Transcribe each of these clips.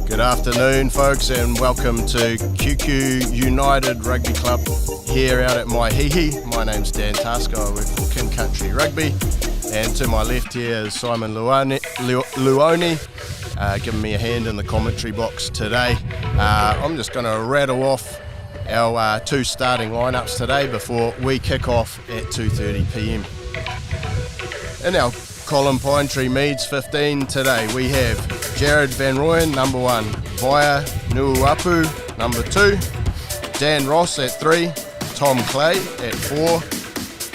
Good afternoon, folks, and welcome to QQ United Rugby Club here out at Mahiihi. My name's Dan Tasker, I work for King Country Rugby, and to my left here is Simon Luoni, giving me a hand in the commentary box today. I'm just going to rattle off our two starting lineups today before we kick off at 2:30 p.m. In our Colin Pinetree Meads 15 today, we have Jared Van Rooyen, number 1, Vaya Nuuapu, number 2, Dan Ross at 3, Tom Clay at 4,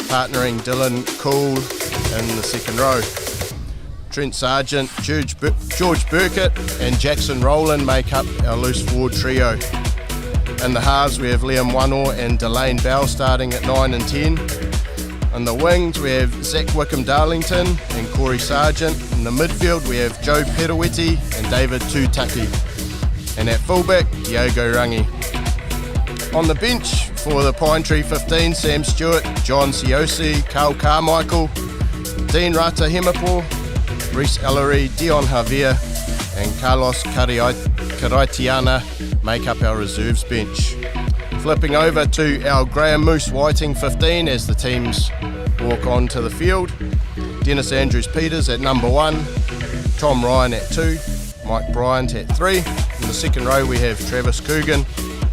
partnering Dylan Cool in the second row. Trent Sargent, George Burkett and Jackson Rowland make up our loose forward trio. In the halves we have Liam Wano and Delane Bell starting at 9 and 10. In the wings we have Zach Wickham-Darlington and Corey Sargent. In the midfield we have Joe Perawiti and David Tutaki. And at fullback, Diogo Rangi. On the bench for the Pinetree 15, Sam Stewart, John Siosi, Carl Carmichael, Dean Rata Hemapo, Reece Ellery, Dion Javier and Carlos Karaitiana make up our reserves bench. Flipping over to our Graham Moose Whiting 15 as the teams walk on to the field. Dennis Andrews-Peters at number 1, Tom Ryan at 2, Mike Bryant at 3. In the second row we have Travis Coogan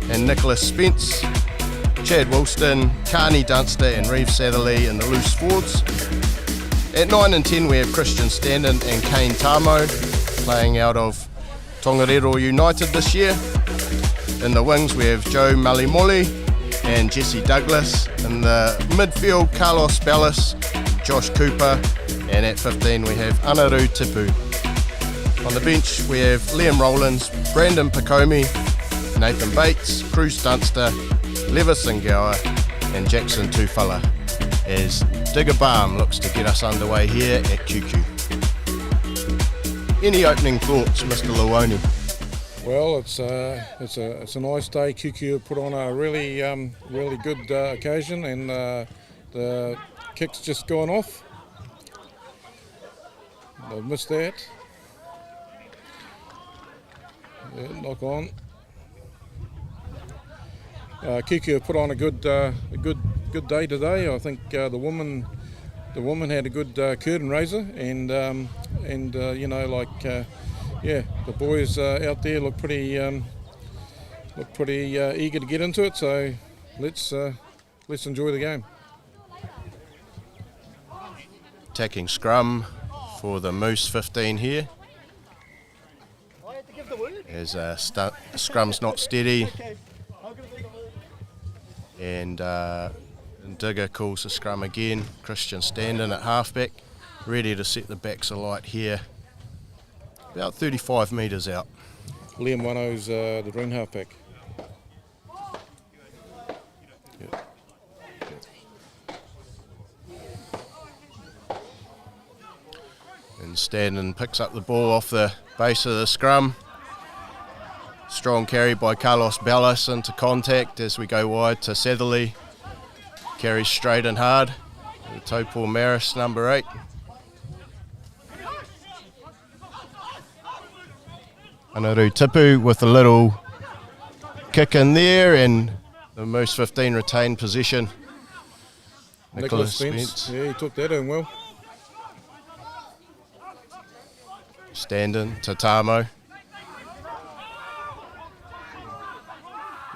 and Nicholas Spence, Chad Woolston, Carney Dunster and Reeve Satherley in the loose forwards. At 9 and 10 we have Christian Standen and Kane Tamo playing out of Tongariro United this year. In the wings we have Joe Malimoli and Jesse Douglas. In the midfield Carlos Bellis, Josh Cooper, and at 15 we have Anaru Tipu. On the bench we have Liam Rowlands, Brandon Pacomi, Nathan Bates, Cruz Dunster, Levis Singawa and Jackson Tufala as Digger Balm looks to get us underway here at QQ. Any opening thoughts, Mr. Luoni? Well, it's a nice day. QQ put on a really good occasion, and the kick's just gone off. I've missed that. Yeah, knock on. QQ put on a good day today. I think the woman had a good curtain raiser, and the boys out there look pretty eager to get into it. So let's enjoy the game. Attacking scrum for the Moose 15 here. As scrum's not steady, and Digger calls the scrum again. Christian Standen at halfback, ready to set the backs alight here. About 35 metres out. Liam Wano's the green halfback. Yep. And Standen picks up the ball off the base of the scrum. Strong carry by Carlos Bellis into contact as we go wide to Satherley. Carries straight and hard. Topol Maris, number 8. Anaru Tipu with a little kick in there, and the Moose 15 retained possession. Nicholas Spence. Yeah, he took that in well. Standen to Tamo.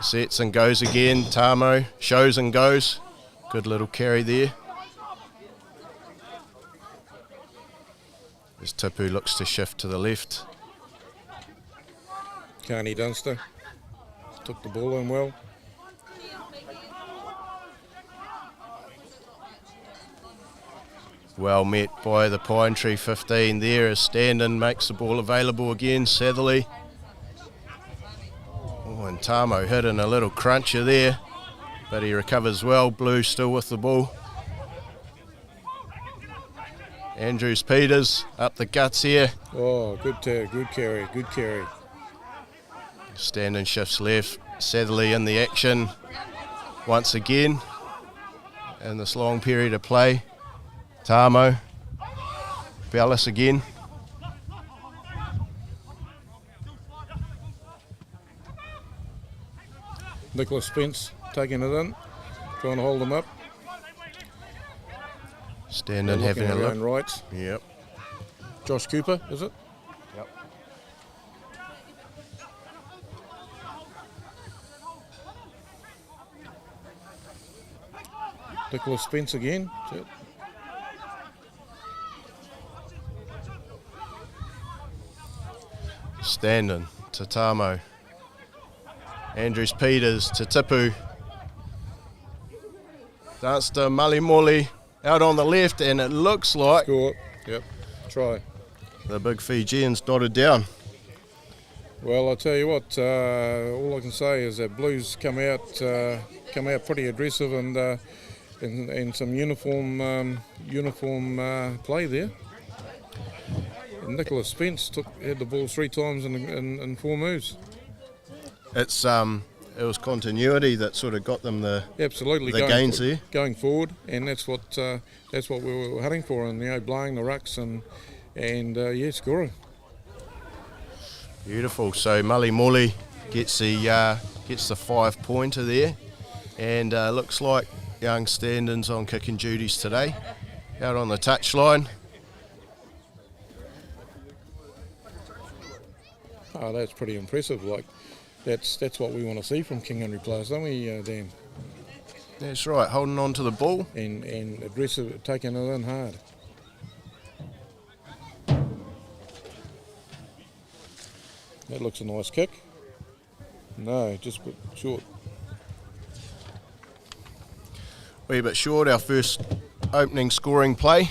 Sets and goes again. Tamo shows and goes. Good little carry there. As Tipu looks to shift to the left. Carney Dunster took the ball in well. Well met by the Pinetree 15 there as Standen makes the ball available again. Satherley. Oh, and Tamo hitting a little cruncher there, but he recovers well. Blue still with the ball. Andrews-Peters up the guts here. Oh, good carry. Standen shifts left. Satherley in the action once again in this long period of play. Tamo, Bellis again. Nicholas Spence taking it in, trying to hold them up. Standing, having a look. Right. Yep. Josh Cooper, is it? Yep. Nicholas Spence again. That's it. Standing to Tamo. Andrews Peters to Tipu. Dance to Mahiihi out on the left, and it looks like Score. Yep. Try. the big Fijians dotted down. Well, I tell you what, all I can say is that Blues come out pretty aggressive and some uniform play there. And Nicholas Spence had the ball 3 times in 4 moves. It was continuity that sort of got them the gains there. Going forward, and that's what we were hunting for, and blowing the rucks and scoring. Beautiful. So Mahiihi gets the 5-pointer there, and looks like young Standon's on kicking duties today, out on the touchline. Oh, that's pretty impressive. Like, that's what we want to see from King Henry players, don't we, Dan? That's right, holding on to the ball. And aggressive, taking it in hard. That looks a nice kick. No, just a bit short. Wee bit short, our first opening scoring play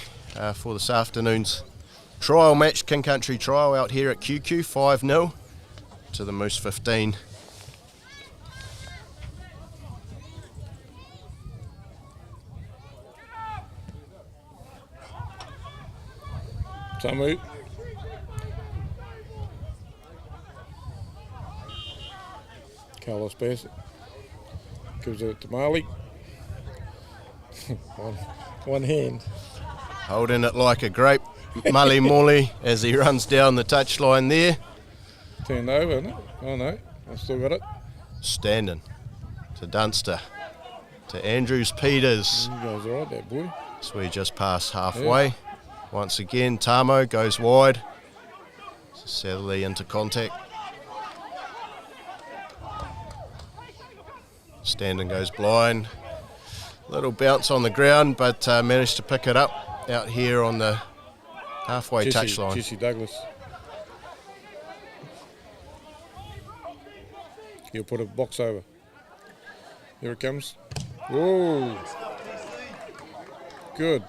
for this afternoon's trial match, King Country trial out here at QQ, 5-0 to the Moose 15. Tamu. Carlos Bassett gives it to Marley. one hand. Holding it like a grape, Mahiihi as he runs down the touchline there. Turned over, isn't it? Oh no, I still got it. Standing to Dunster, to Andrews Peters. You guys all right, that boy. So we just pass halfway. Yeah. Once again, Tamo goes wide. Sadly into contact. Standing goes blind. Little bounce on the ground, but managed to pick it up out here on the halfway touchline. Jesse Douglas. He'll put a box over. Here it comes. Whoa. Good.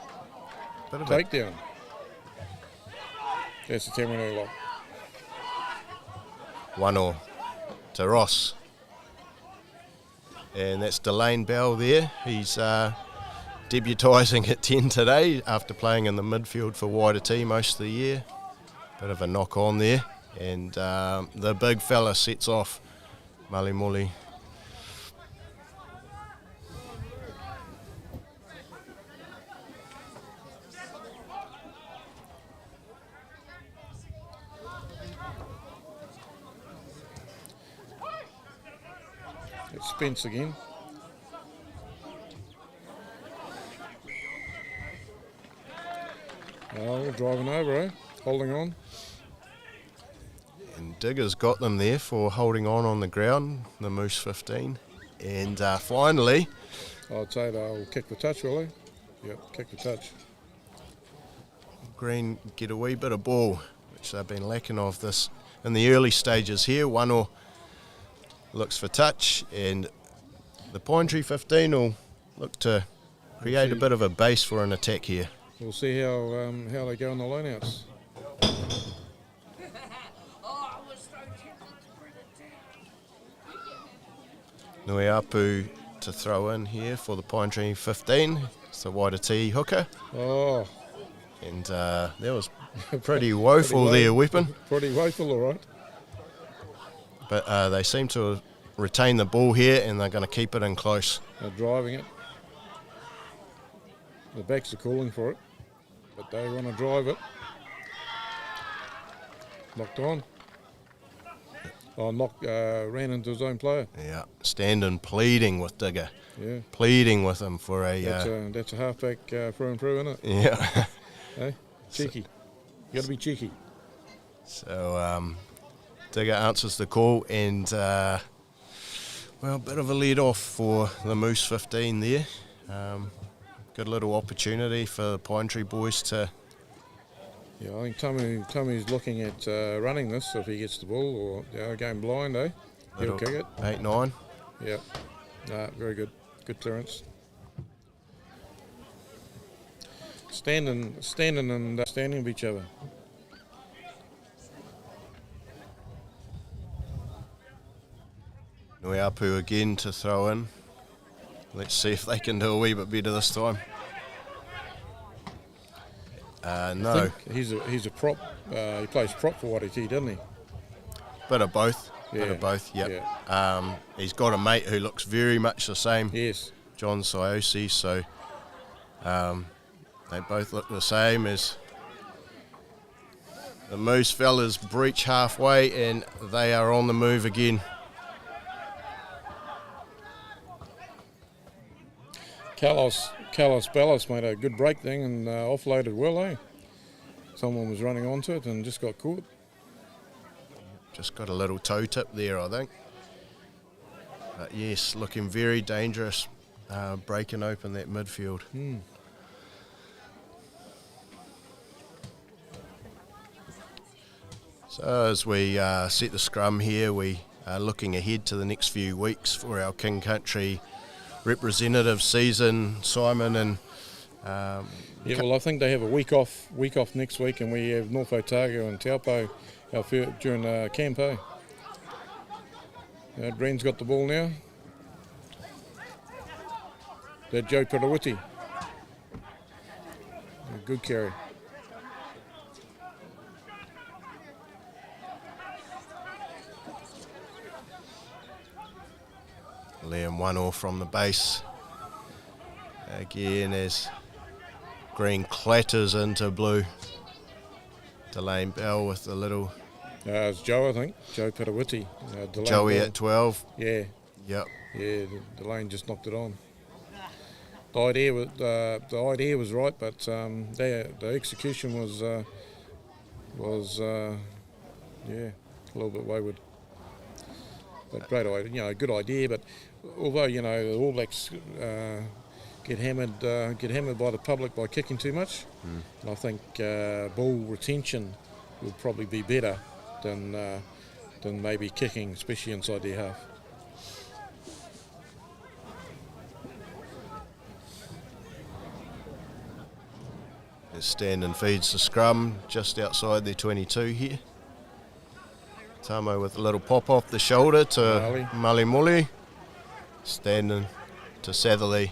Bit of takedown. That's the Tamarino lock. 1-0 to Ross. And that's Delane Bell there. He's debutising at 10 today after playing in the midfield for Waitangi most of the year. Bit of a knock on there. And the big fella sets off Mahiihi. It's Spence again. Oh, driving over, eh? Holding on. And Digger's got them there for holding on the ground, the Moose 15. And finally... I'd say they'll kick the touch, will they? Yep, kick the touch. Green get a wee bit of ball, which they've been lacking of this in the early stages here. 1-0 looks for touch, and the Pine Tree 15 will look to create a bit of a base for an attack here. We'll see how they go in the lineouts. Nuiapu to throw in here for the Pine Tree 15. It's the Waitangi hooker. Oh. And that was pretty woeful there, Weapon. Pretty woeful, all right. But they seem to retain the ball here, and they're going to keep it in close. They're driving it. The backs are calling for it, but they want to drive it. Locked on. ran into his own player. Yeah, Standen pleading with Digger. Yeah. Pleading with him for That's a halfback through and through, isn't it? Yeah. Hey? Cheeky. You got to be cheeky. So Digger answers the call, and a bit of a lead off for the Moose 15 there. Good little opportunity for the Pine Tree boys to. Yeah, I think Tommy's looking at running this if he gets the ball, or going blind, eh? He'll kick it. 8-9. Yeah. Very good. Good clearance. Standing and standing of each other. Nuiapu again to throw in. Let's see if they can do a wee bit better this time. No. I think he's a prop. He plays prop for Waititi, doesn't he? Bit of both. Yeah. Bit of both, yep. Yeah. He's got a mate who looks very much the same. Yes. John Siosi, so they both look the same as the Moose fellas breach halfway, and they are on the move again. Carlos Bellis made a good break thing and offloaded well, eh? Someone was running onto it and just got caught. Just got a little toe tip there, I think. But yes, looking very dangerous, breaking open that midfield. So as we set the scrum here, we are looking ahead to the next few weeks for our King Country representative season, Simon, and well, I think they have a week off next week, and we have North Otago and Taupo during camp. Breen's got the ball now. That Joe Perawiti. Good carry. Liam 1-0 from the base. Again as green clatters into blue. Delane Bell with the little... it's Joe, I think. Joe Perawiti. Joey Bell at 12. Yeah. Yep. Yeah, Delane just knocked it on. The idea was right, but the execution was a little bit wayward. But great idea, good idea. But although the All Blacks get hammered by the public by kicking too much, and I think ball retention would probably be better than maybe kicking, especially inside their half. Standen feeds the scrum just outside their 22 here. Tamo with a little pop off the shoulder to Malimuli. Standen to Satherley.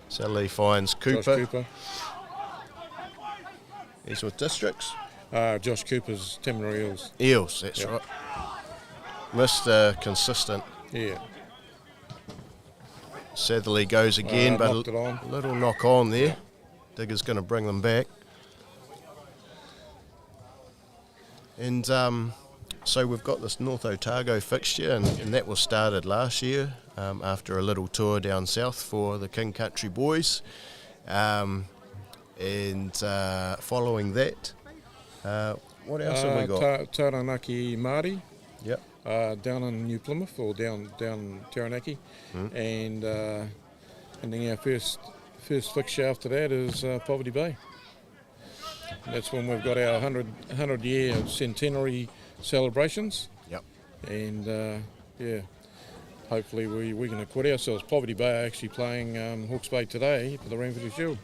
Satherley finds Cooper. Josh Cooper. He's with Districts. Josh Cooper's Timonara Eels. Eels, that's right. Mr. Consistent. Yeah. Satherley goes again, but a little knock on there. Digger's going to bring them back. And so we've got this North Otago fixture, and that was started last year after a little tour down south for the King Country boys. And following that, what else have we got? Taranaki Māori. Yep. Down in New Plymouth, or down Taranaki. And then our first fixture after that is Poverty Bay. And that's when we've got our 100-year centenary celebrations. Yep. And hopefully we're going to quit ourselves. Poverty Bay are actually playing Hawke's Bay today for the Ranford Shield.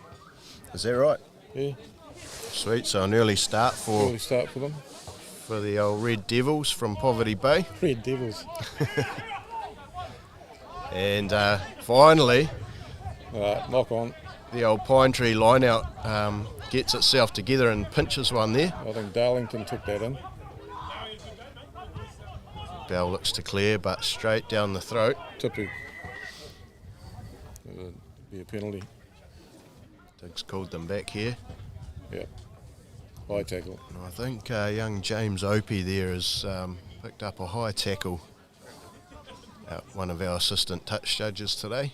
Is that right? Yeah. Sweet. So an early start for them. For the old Red Devils from Poverty Bay. Red Devils. And finally, knock on. The old Pine Tree line-out gets itself together and pinches one there. I think Darlington took that in. Bell looks to clear, but straight down the throat. Tipu. It'll be a penalty. Diggs called them back here. Yeah. High tackle. And I think young James Opie there has picked up a high tackle. One of our assistant touch judges today.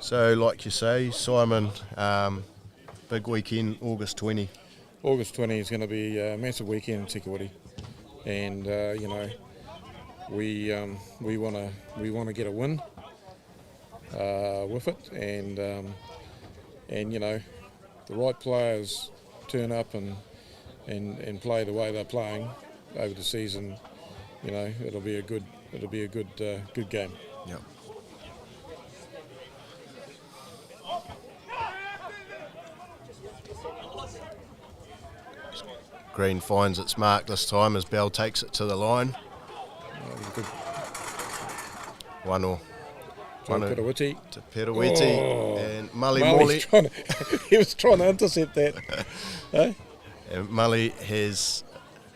So, like you say, Simon, big weekend, August 20. August 20 is going to be a massive weekend in Te Kuiti, and you know, we want to get a win with it, and you know, the right players turn up and play the way they're playing over the season. You know, it'll be a good game. Yep. Green finds its mark this time as Bell takes it to the line. Good. 1-1. Perawiti. To Perawiti and Mully. He was trying to intercept that. Eh? And Mully has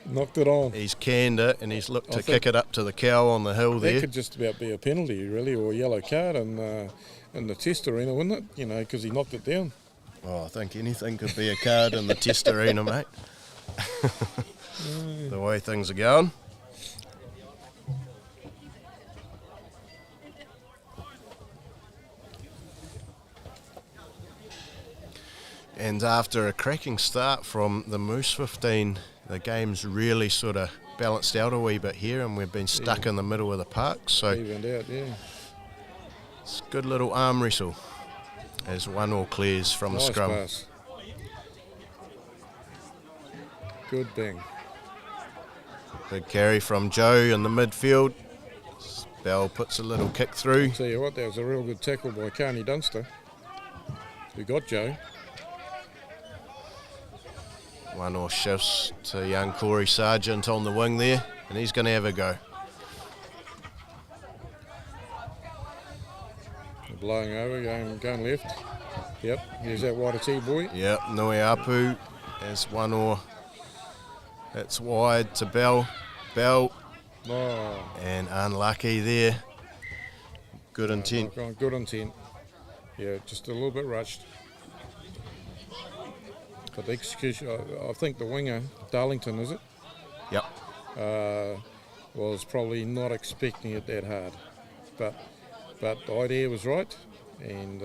knocked it on. He's canned it and he's looked to kick it up to the cow on the hill there. That could just about be a penalty, really, or a yellow card in the Test arena, wouldn't it? You know, because he knocked it down. Oh, I think anything could be a card in the Test arena, mate. The way things are going. And after a cracking start from the Moose 15, the game's really sort of balanced out a wee bit here, and we've been stuck in the middle of the park. So evened out, yeah. It's a good little arm wrestle as 1-1 clears from the scrum. Pass. Good bang. Big carry from Joe in the midfield. Bell puts a little kick through. I'll tell you what, that was a real good tackle by Carney Dunster, who got Joe. 1-1 shifts to young Corey Sargent on the wing there, and he's going to have a go. They're blowing over, going left. Yep, here's that Waititi boy. Yep, Nui Apu as 1-1. It's wide to Bell. Bell. Oh. And unlucky there. Good intent. Good intent. Yeah, just a little bit rushed. But the execution, I think the winger, Darlington, is it? Yep. Was probably not expecting it that hard. But the idea was right, and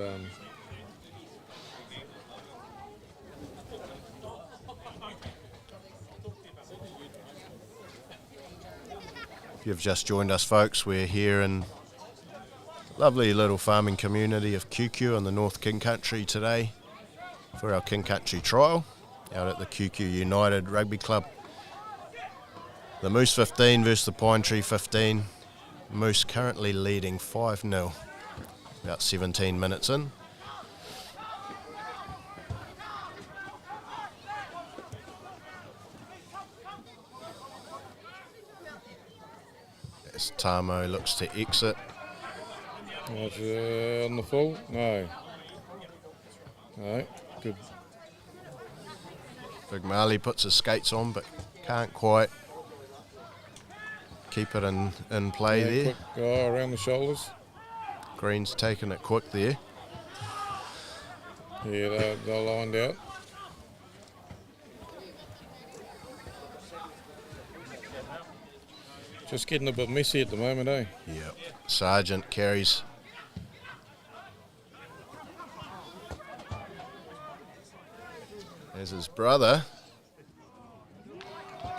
if you've just joined us, folks, we're here in lovely little farming community of QQ in the North King Country today for our King Country trial out at the QQ United Rugby Club. The Moose 15 versus the Pine Tree 15. Moose currently leading 5-0, about 17 minutes in. As Tamo looks to exit. On the full? No. No, good. Big Marley puts his skates on but can't quite keep it in play there. Quick, around the shoulders. Green's taking it quick there. Yeah, they're lined out. Just getting a bit messy at the moment, eh? Yep. Sargent carries. As his brother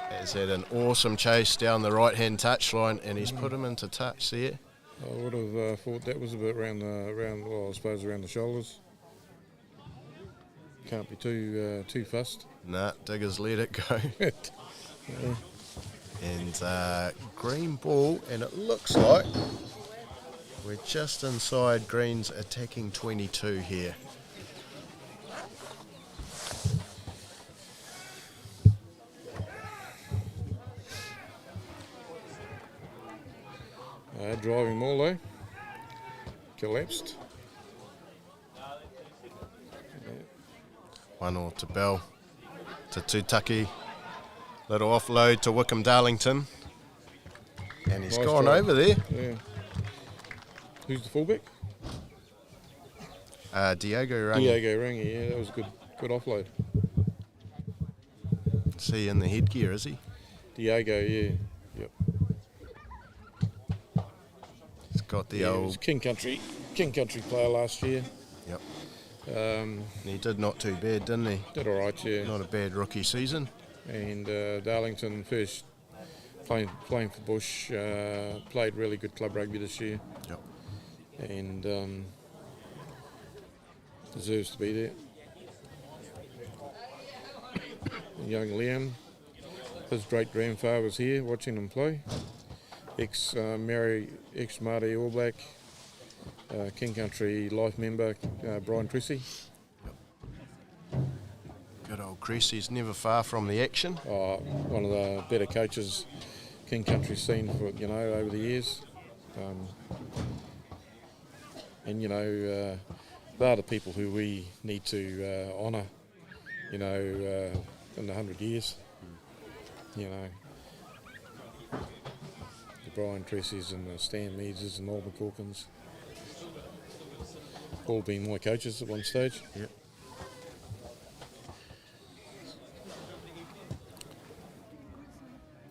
has had an awesome chase down the right-hand touchline, and he's put him into touch there. I would have thought that was a bit around the shoulders. Can't be too fussed. Nah, Diggers let it go. Yeah. And green ball, and it looks like we're just inside Green's attacking 22 here. Driving maul though. Collapsed. 1-1 to Bell, to Tutaki. Little offload to Wickham Darlington. And he's Nice gone drive. over there. Yeah. Who's the fullback? Diego Rangi. Diego Rangi, yeah, that was good offload. Is he in the headgear, is he? Diego, yeah. Yep. He's got the He was old... King Country player last year. Yep. Um, He did not too bad, didn't he? did all right, yeah. Not a bad rookie season. And Darlington first playing for Bush, played really good club rugby this year. Yep. And deserves to be there. Young Liam, his great-grandfather was here watching him play. Ex-Māori All Black, King Country life member, Brian Tracy. Good old Chris, he's never far from the action. One of the better coaches King Country's seen for, over the years. And they're the people who we need to honour, in 100 years. The Brian Tressys and the Stan Meadses and all the Corkins. All been my coaches at one stage. Yep.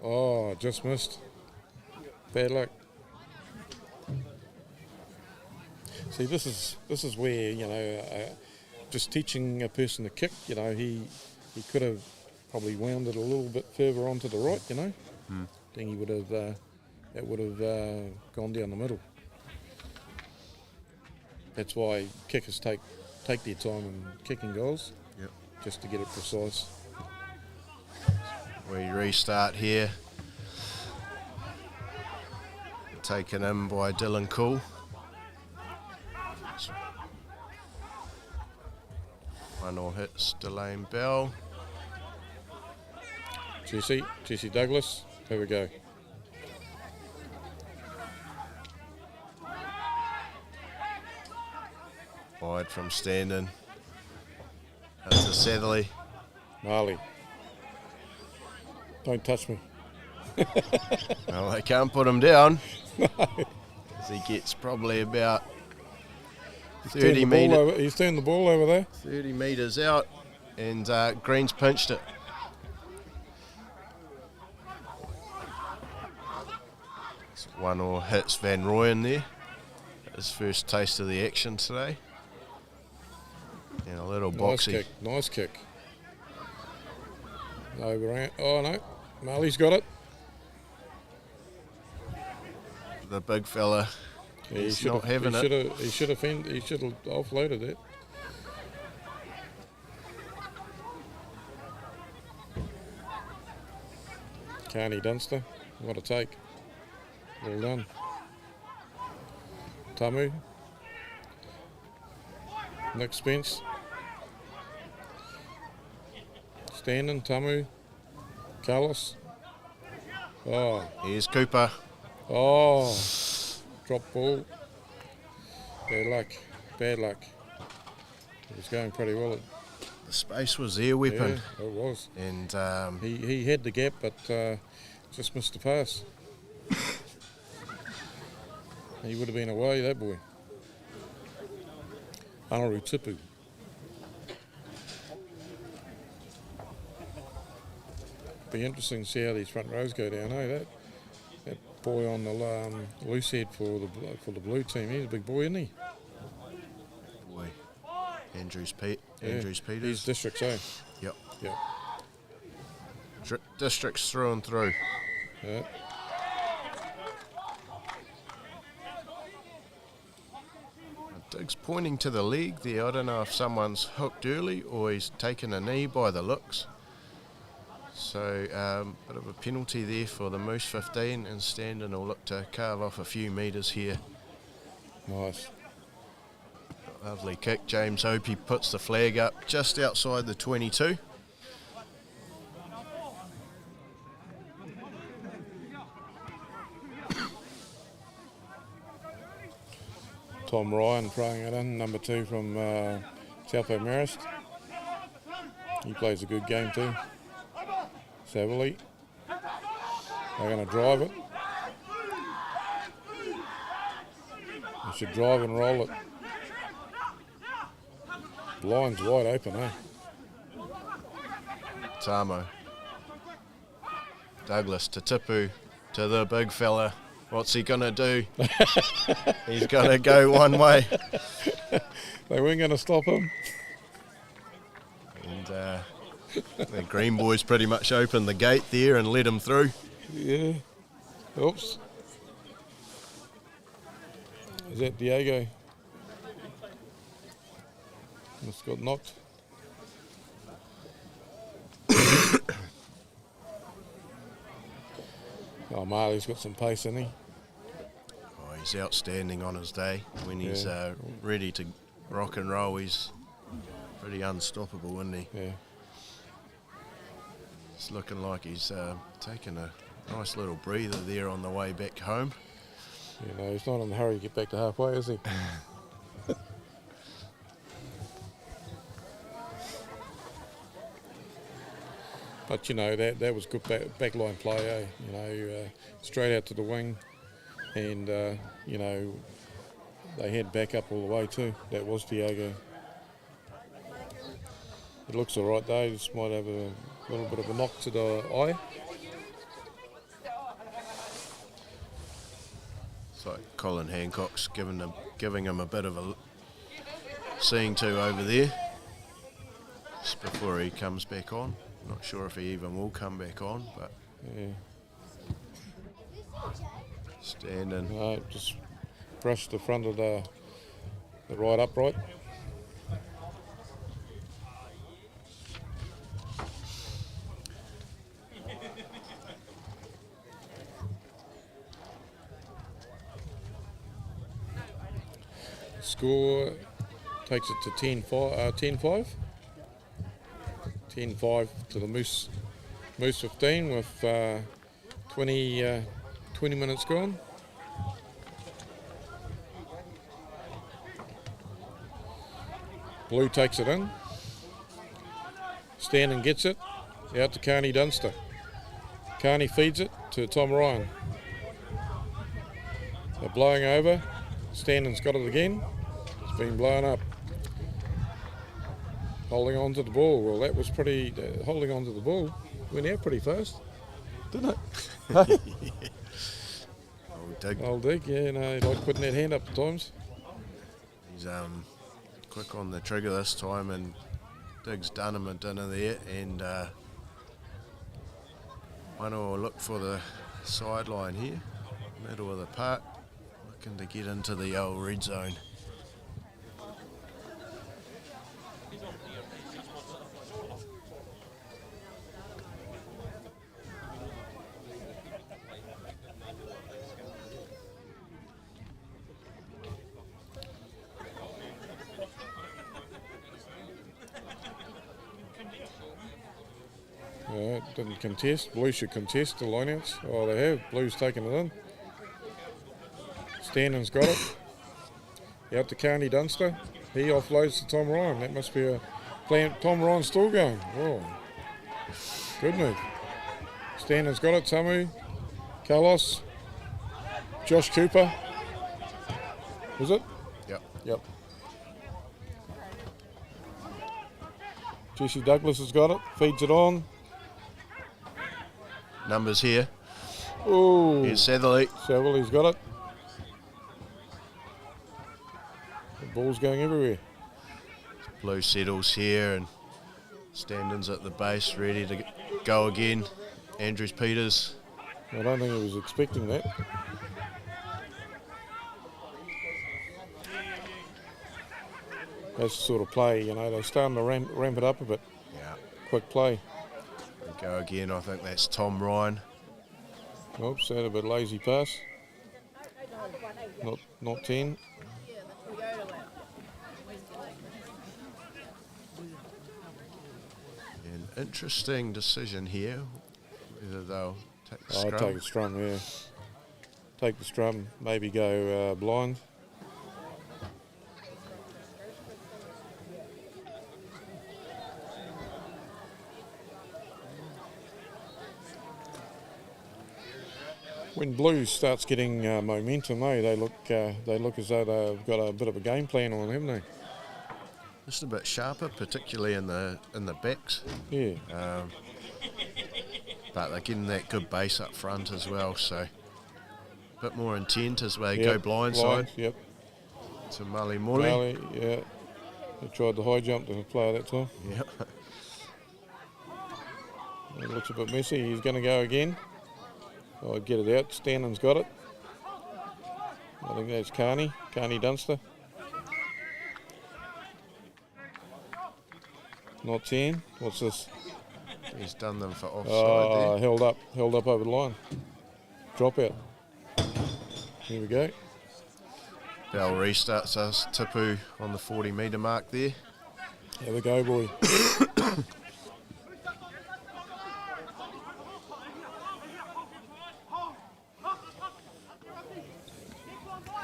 Oh, just missed. Bad luck. See, this is where, just teaching a person to kick, he could have probably wound it a little bit further onto the right, Then he would have, it would have gone down the middle. That's why kickers take their time in kicking goals, just to get it precise. We restart here. Taken in by Dylan Cool. One all hits Delane Bell. Jesse Douglas, here we go. Wide from Standen. Up to Satherley. Marley. Don't touch me. Well, they can't put him down. As he gets probably about 30 metres. He's turned the ball over there. 30 metres out, and Green's pinched it. One all hits Van Rooyen there. His first taste of the action today. And a little boxy. Nice kick. Overround. Oh no, Marley's got it. The big fella. Yeah, he's not having it. He should have offloaded it. Carney Dunster, what a take. Well done. Tamu. Nick Spence. Standen, Tamu. Carlos. Oh. Here's Cooper. Oh. Drop ball. Bad luck. It was going pretty well. The space was there, Weapon. Yeah, it was. And he had the gap, but just missed the pass. He would have been away, that boy. Anaru Tipu. Be interesting to see how these front rows go down. Hey, that boy on the loose head for the blue team, he's a big boy, isn't he? Boy, Andrews Peters. He's districts, eh? Yep. Yep. Districts through and through. Yeah. Dig's pointing to the leg there. I don't know if someone's hooked early or he's taken a knee by the looks. So, bit of a penalty there for the Moose 15, and Standen will look to carve off a few metres here. Nice. Lovely kick. James Opie puts the flag up just outside the 22. Tom Ryan throwing it in, number 2 from Taupo Marist. He plays a good game too. Savily. They're going to drive it. They should drive and roll it. The line's wide open, eh? Tamo. Douglas to Tipu to the big fella. What's he going to do? He's going to go one way. They weren't going to stop him. And the green boys pretty much opened the gate there and let him through. Yeah. Oops. Is that Diego? Just got knocked. Oh, Marley's got some pace, hasn't he? Oh, he's outstanding on his day. When he's ready to rock and roll, he's pretty unstoppable, isn't he? Yeah. It's looking like he's taking a nice little breather there on the way back home. You know, he's not in a hurry to get back to halfway, is he? But, you know, that was good backline play, eh? You know, straight out to the wing. And, you know, they had back up all the way too. That was Diego. It looks all right, though. Just might have a little bit of a knock to the eye. It's like Colin Hancock's giving him a bit of a seeing to over there just before he comes back on. Not sure if he even will come back on, but yeah. Standing. No, just brush the front of the right upright. Score takes it to 10-5. 10-5 to the Moose 15 with 20 minutes gone. Blue takes it in. Standing gets it. Out to Carney Dunster. Carney feeds it to Tom Ryan. They're blowing over. Standing's got it again. It's been blown up. Holding on to the ball. Well, that was pretty... holding on to the ball went out pretty fast, didn't it? Old Dig. Old Dig, yeah, no, he likes putting that hand up at times. He's quick on the trigger this time, and Dig's done him a dinner there, and one will look for the sideline here, middle of the park, looking to get into the old red zone. Didn't contest. Blue should contest the lineouts. Oh, they have. Blue's taken it in. Standing's got it. Out to Carney Dunster. He offloads to Tom Ryan. That must be a plan. Tom Ryan's still going. Oh, good move. Standing's got it. Tamu, Carlos, Josh Cooper. Was it? Yep. Jesse Douglas has got it. Feeds it on. Numbers here. Oh, Here's Satherley. Satherley's got it. The ball's going everywhere. Blue settles here, and Standing's at the base, ready to go again. Andrews Peters. I don't think he was expecting that. That's the sort of play, you know, they're starting to ramp it up a bit. Yeah. Quick play. Go again, I think that's Tom Ryan. Oops, that a bit lazy pass. Not 10. An interesting decision here, whether they'll take the scrum. I'd take the scrum, yeah. Take the scrum, maybe go blind. When Blues starts getting momentum, they look as though they've got a bit of a game plan on, haven't they? Just a bit sharper, particularly in the backs. Yeah. but they're getting that good base up front as well, so a bit more intent as they Yep, go blindside Yep. to Mali Muli. Mali, yeah. He tried the high jump to the player that time. Yep. It looks a bit messy. He's going to go again. Oh, get it out. Stannon's got it. I think that's Carney Dunster. Not 10. What's this? He's done them for offside Oh, there. held up over the line. Drop out. Here we go. Bell restarts us. Tipu on the 40-metre mark there. Have a go, boy.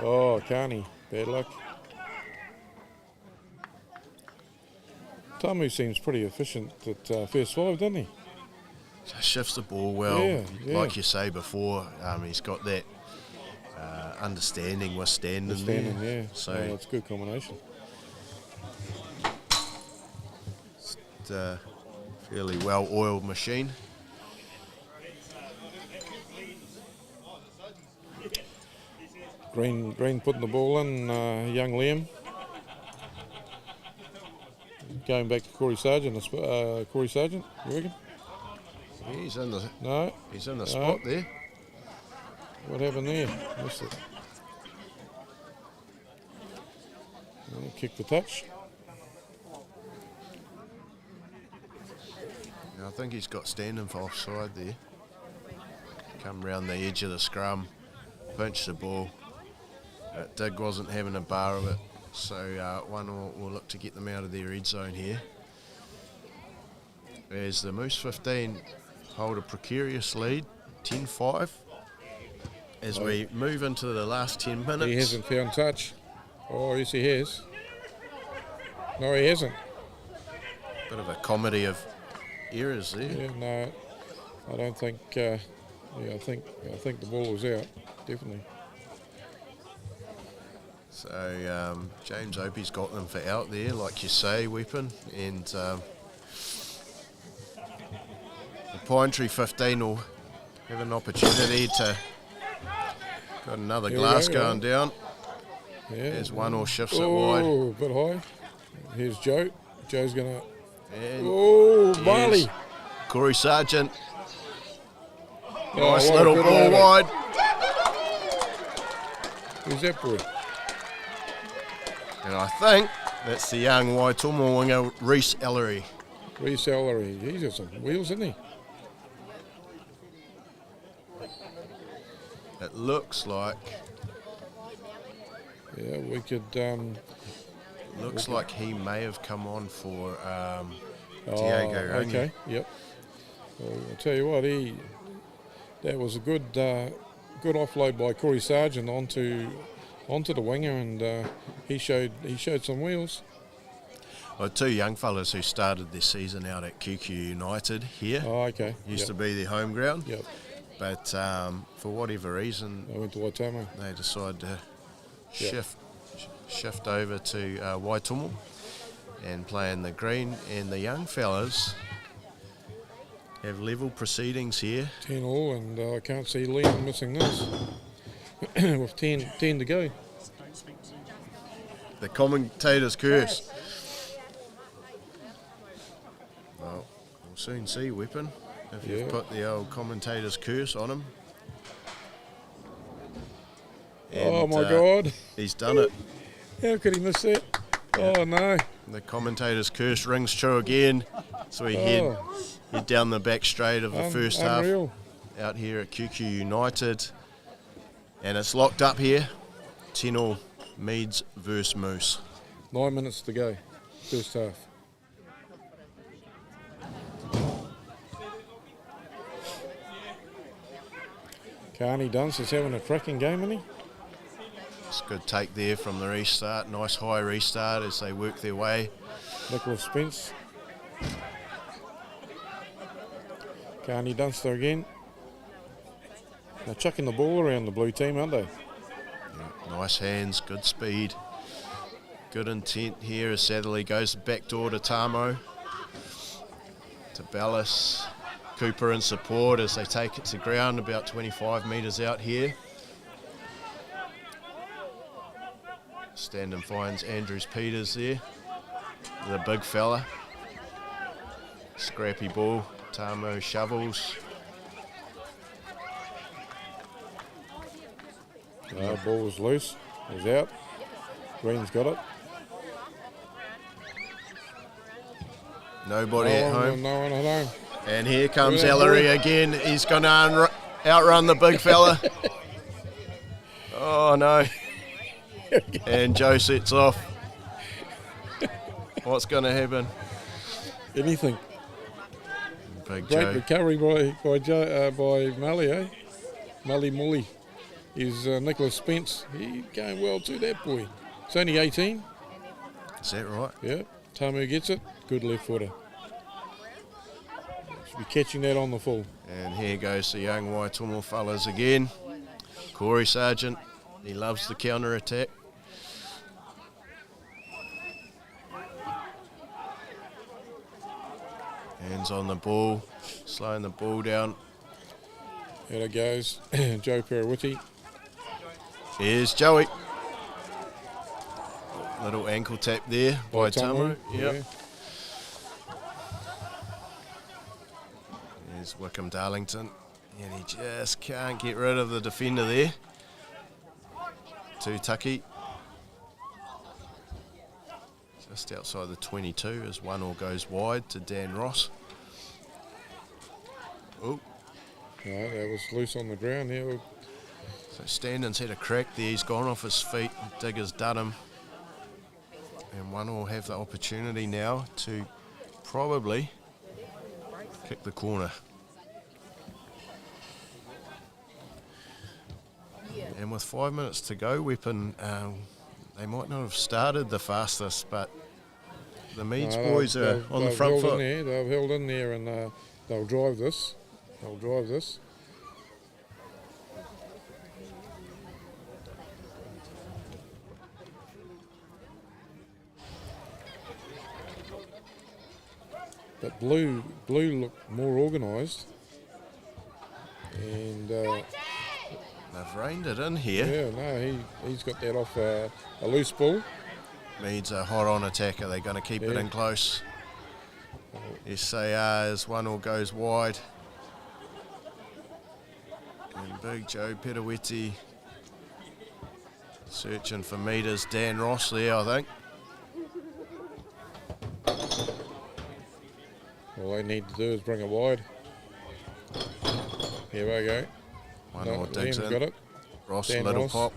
Oh, Carney. Bad luck. Tamu seems pretty efficient at first 5, doesn't he? Shifts the ball well. Yeah. Like you say before, he's got that understanding with standing there. Yeah. So it's a good combination. it's a fairly well-oiled machine. Green putting the ball in, young Liam. Going back to Corey Sargent, you reckon? He's in the No. spot there. What happened there? Missed it. Kick the touch. I think he's got standing for offside there. Come round the edge of the scrum, pinch the ball. Dig wasn't having a bar of it, so one will look to get them out of their red zone here. As the Moose 15 hold a precarious lead, 10-5. As we move into the last 10 minutes. He hasn't found touch. Oh, yes he has. No, he hasn't. Bit of a comedy of errors there. Yeah, no, I don't think. I think the ball was out. Definitely. So James Opie's got them for out there, like you say, weapon, and the Pine Tree 15 will have an opportunity to got another glass going down. Yeah. As one or shifts it wide. Oh, a bit high. Here's Joe. Joe's gonna. And Barley. Corey Sargent. Oh, Nice what a little good ball over. wide. Who's that boy? And I think that's the young Waitomo winger, Reece Ellery. Reece Ellery. He's got some wheels, isn't he? It looks like Yeah, we could. like he may have come on for Diego Rangi. Okay. Yep. Well, I'll tell you what, that was a good offload by Corey Sargent onto the winger, and he showed some wheels. Well, two young fellas who started their season out at KCRU United here. Oh, okay. Used to be their home ground. Yep. But for whatever reason, I went to Waitomo. they decided to shift over to Waitomo and play in the green. And the young fellas have level proceedings here. 10 all, and I can't see Liam missing this. With 10 to go. The commentator's curse. Well, we'll soon see, Weapon, if you've put the old commentator's curse on him. And, oh my God. He's done it. How could he miss that? Oh no. The commentator's curse rings true again. So we head down the back straight of the first unreal. half out here at KCRU United. And it's locked up here. 10 all, Meads versus Moose. 9 minutes to go, first half. Carney Dunst having a cracking game, isn't he? It's a good take there from the restart. Nice high restart as they work their way. Nicholas Spence. Carney Dunster again. They're chucking the ball around the blue team, aren't they? Yeah, nice hands, good speed. Good intent here as Satherley goes back door to Tamo. To Bellis. Cooper in support as they take it to ground about 25 metres out here. Stand and finds Andrews Peters there, the big fella. Scrappy ball, Tamo shovels. Ball was loose, it was out. Green's got it. Nobody at home. No one at home. And here comes Ellery again. He's going to outrun the big fella. Oh no. And Joe sets off. What's going to happen? Anything. Big Great Joe. recovery by Mully, eh? Mully. Is Nicholas Spence. He's going well too, that boy. It's only 18. Is that right? Yeah. Tamu gets it. Good left footer. Should be catching that on the full. And here goes the young Waitomo fellas again. Corey Sargent. He loves the counter attack. Hands on the ball, slowing the ball down. There it goes. Joe Perawiti. Here's Joey. Little ankle tap there by Tamu. Yep. Yeah. There's Wickham Darlington. And he just can't get rid of the defender there. To Tucky. Just outside the 22 as 1-1 goes wide to Dan Ross. Oh. No, that was loose on the ground there. So Standon's had a crack there. He's gone off his feet. Digger's done him. And 1 will have the opportunity now to probably kick the corner. And with 5 minutes to go, Weapon, they might not have started the fastest, but the Meads boys are on the front foot. They've held in there and they'll drive this. But Blue looked more organised. And They've reined it in here. yeah, no, he's got that off a loose ball. Meads are hot on attack. Are they going to keep it in close? Yes, they are, as 1-1 goes wide. And big Joe Perawiti searching for meters. Dan Ross there, I think. All they need to do is bring it wide. Here we go. 1-1 digs Liam's in. got it. Ross, Dan little Ross. pop.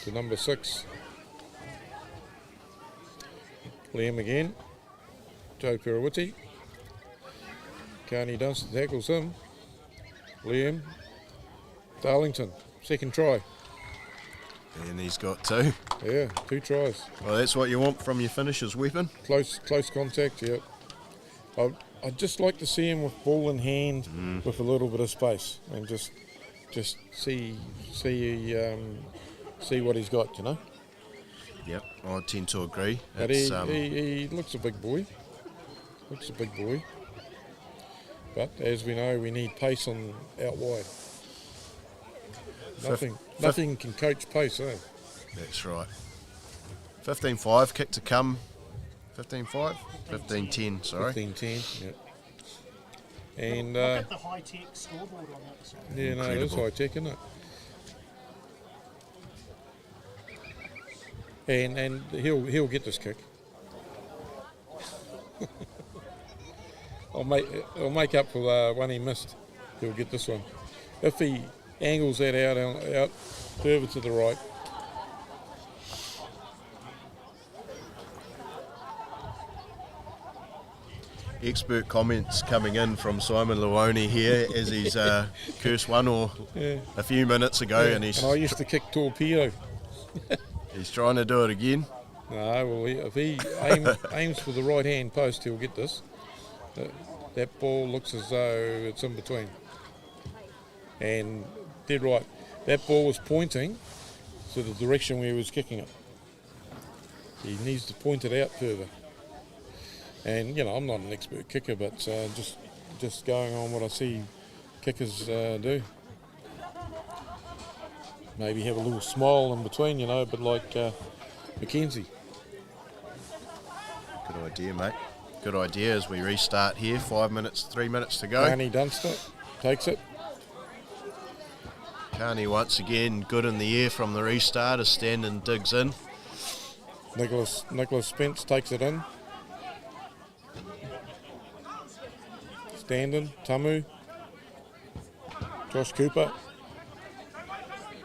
To number 6. Liam again. Joe Perawiti. Carney Dunstan tackles him. Liam. Darlington. Second try. And he's got 2. Yeah, 2 tries. Well, that's what you want from your finishers, Weapon. Close contact, yeah. I'd just like to see him with ball in hand with a little bit of space and just see what he's got, you know. Yep, I tend to agree. But It's, he looks a big boy. But as we know, we need pace on out wide. Nothing can coach pace, eh? That's right. 15-5, kick to come. 15-5? 15-10, sorry. 15-10, yeah. And Look at the high-tech scoreboard on that side. yeah, no, it is Incredible. high tech, isn't it? And he'll get this kick. I'll make up for the one he missed. He'll get this one. If he angles that out further to the right. Expert comments coming in from Simon Luoni here as he's cursed 1-1 a few minutes ago, and And I used to kick torpedo. he's trying to do it again. No, well, if he aims for the right hand post, he'll get this. That ball looks as though it's in between. And dead right. That ball was pointing to the direction where he was kicking it. He needs to point it out further. And, you know, I'm not an expert kicker, but just just going on what I see kickers do. Maybe have a little smile in between, you know, but like Mackenzie. Good idea, mate. Good idea as we restart here. 3 minutes to go. Carney Dunster takes it. Carney once again good in the air from the restart as Standen digs in. Nicholas Spence takes it in. Standen, Tamu, Josh Cooper.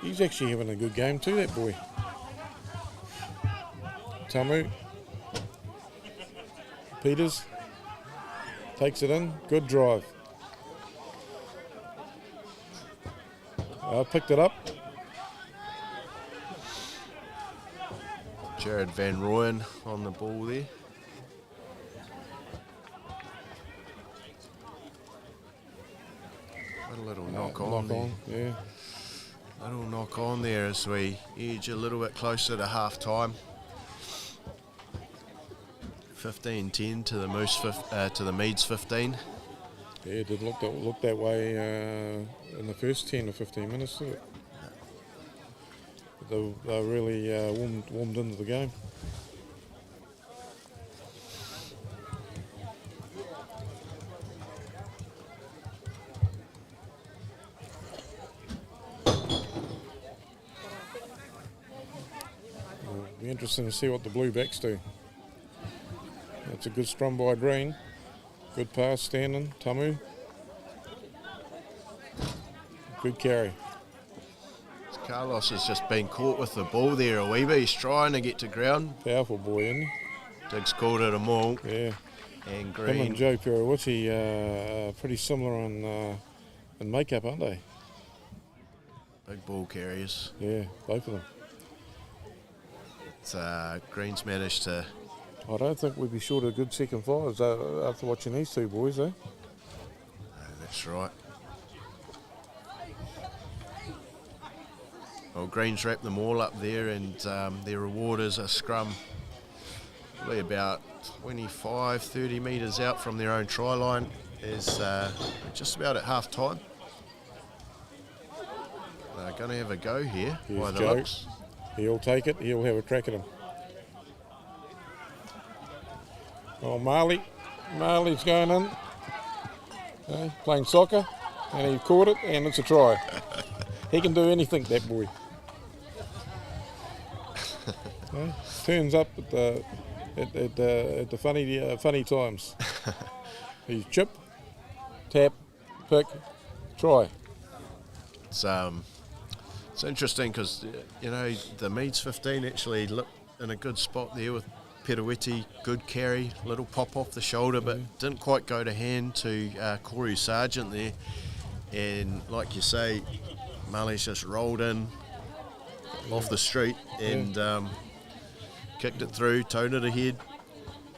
He's actually having a good game too, that boy. Tamu. Peters takes it in. Good drive. Picked it up. Jared Van Rooyen on the ball there. Got a little knock on there. Yeah. Little knock on there as we edge a little bit closer to half time. 15-10 to the to the Meads 15. Yeah, it did look that way in the first 10 or 15 minutes of it. They really warmed into the game. It'll be interesting to see what the Bluebacks do. That's a good scrum by Green. Good pass, Standen, Tamu. Good carry. Carlos has just been caught with the ball there a wee bit. He's trying to get to ground. Powerful boy, isn't he? Diggs called it a maul. Yeah. And Him Green. and Joe Perawiti pretty similar in makeup, aren't they? Big ball carriers. Yeah, both of them. Green's managed to. I don't think we'd be short of good second flyers after watching these two boys, eh? That's right. Well, Green's wrapped them all up there, and their reward is a scrum probably about 25-30 metres out from their own try line. Is just about at half time. They're going to have a go here. Here's By the Joe. looks. He'll take it. He'll have a crack at him. Oh, Marley's going in. Playing soccer, and he caught it, and it's a try. He can do anything, that boy. Turns up at the funny times. He's chip, tap, pick, try. It's interesting because the Meads 15 actually looked in a good spot there with Perawiti, good carry, little pop off the shoulder, but didn't quite go to hand to Koru Sargent there. And like you say, Marley's just rolled in off the street and kicked it through, towed it ahead.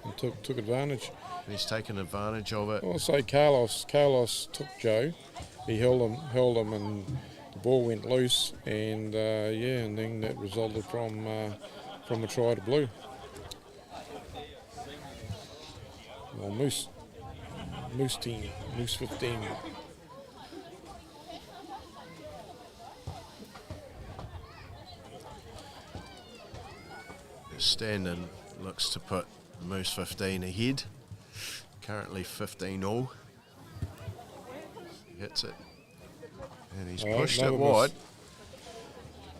And took advantage. He's taken advantage of it. I'll say Carlos took Joe. He held him, and the ball went loose, and and then that resulted from a try to Blue. Well, Moose team, Moose 15. Standen looks to put Moose 15 ahead. Currently 15-all. He hits it. And he's pushed it wide.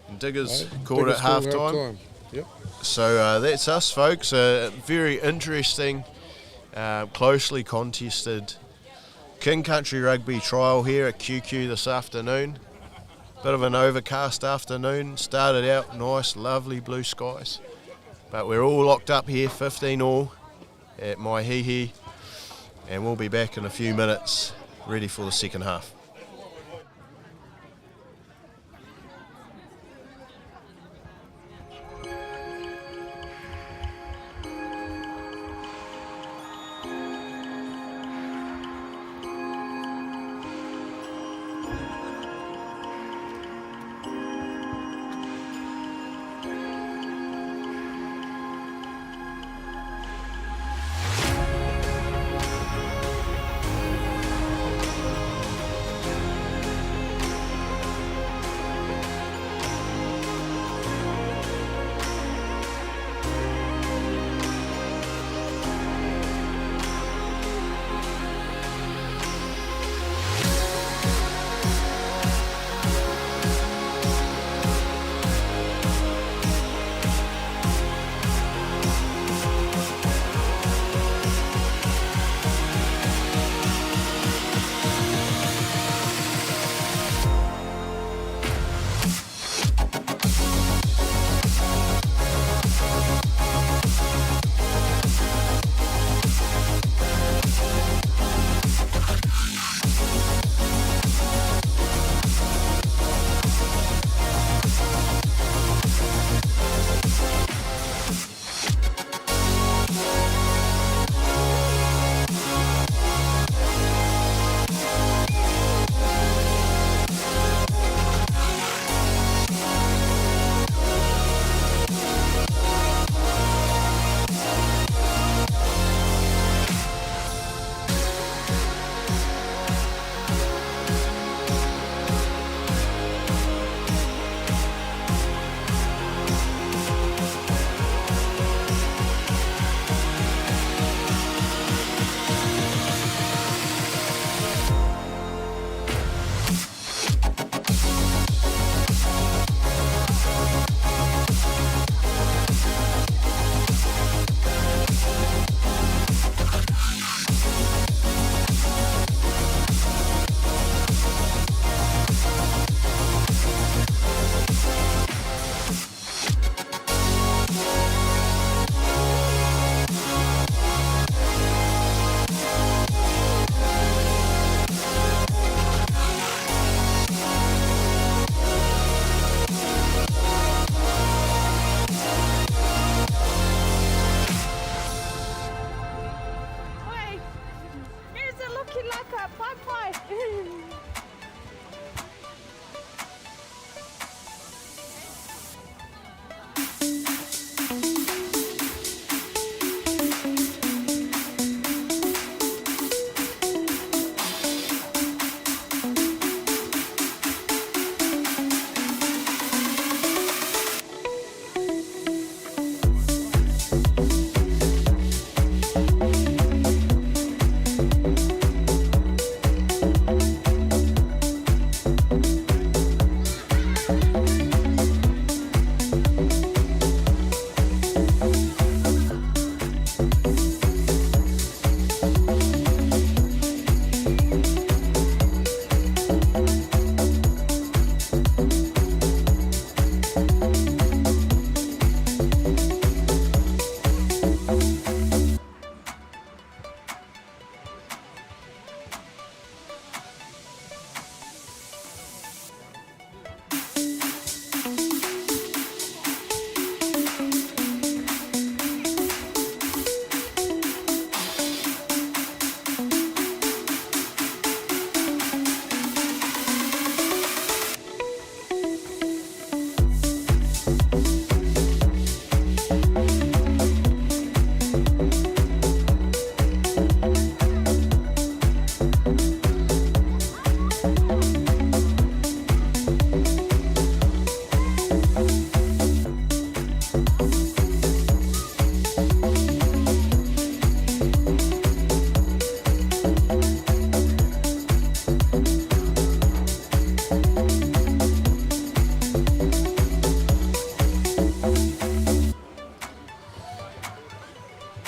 And Diggers called it half time. Yep. So that's us, folks. A very interesting, closely contested King Country Rugby trial here at QQ this afternoon. Bit of an overcast afternoon. Started out nice, lovely blue skies. But we're all locked up here, 15-all at Mahiihi. And we'll be back in a few minutes, ready for the second half.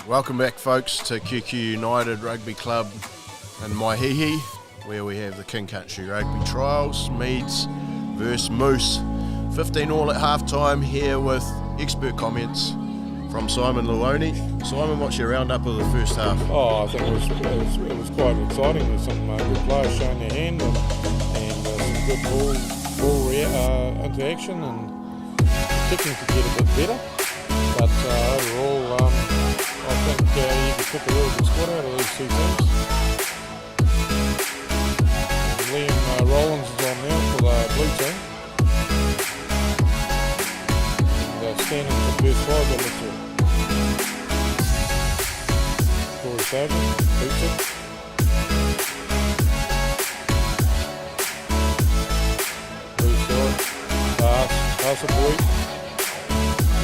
Welcome back, folks, to QQ United Rugby Club in Mahiihi, where we have the King Country Rugby Trials, Meads versus Moose. 15 all at half-time here with expert comments from Simon Luoni. Simon, what's your roundup of the first half? Oh, I think it was quite exciting. There's some good players showing their hand and some good ball interaction and kicking to get a bit better. But overall, I think you could pick a real good squad out of these two teams. And Liam Rollins is on now for the blue team. And standing for the first five, that looks good. Corey Sagan, boots it. Blue side, pass a boy.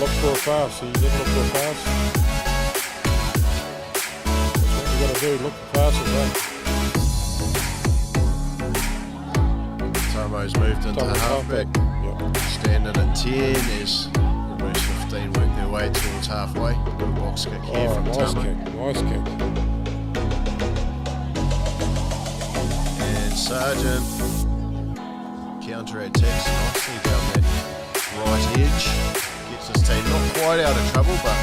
Look for a pass, he didn't look for a pass. Got to do, look for passes, Tomo's moved into the halfback. Yep. Standing at 10 as almost 15 work their way towards halfway. Little box kick here from nice Tomo. Nice kick. And Sargent counter-attacks nicely down that right edge. Gets his team not quite out of trouble, but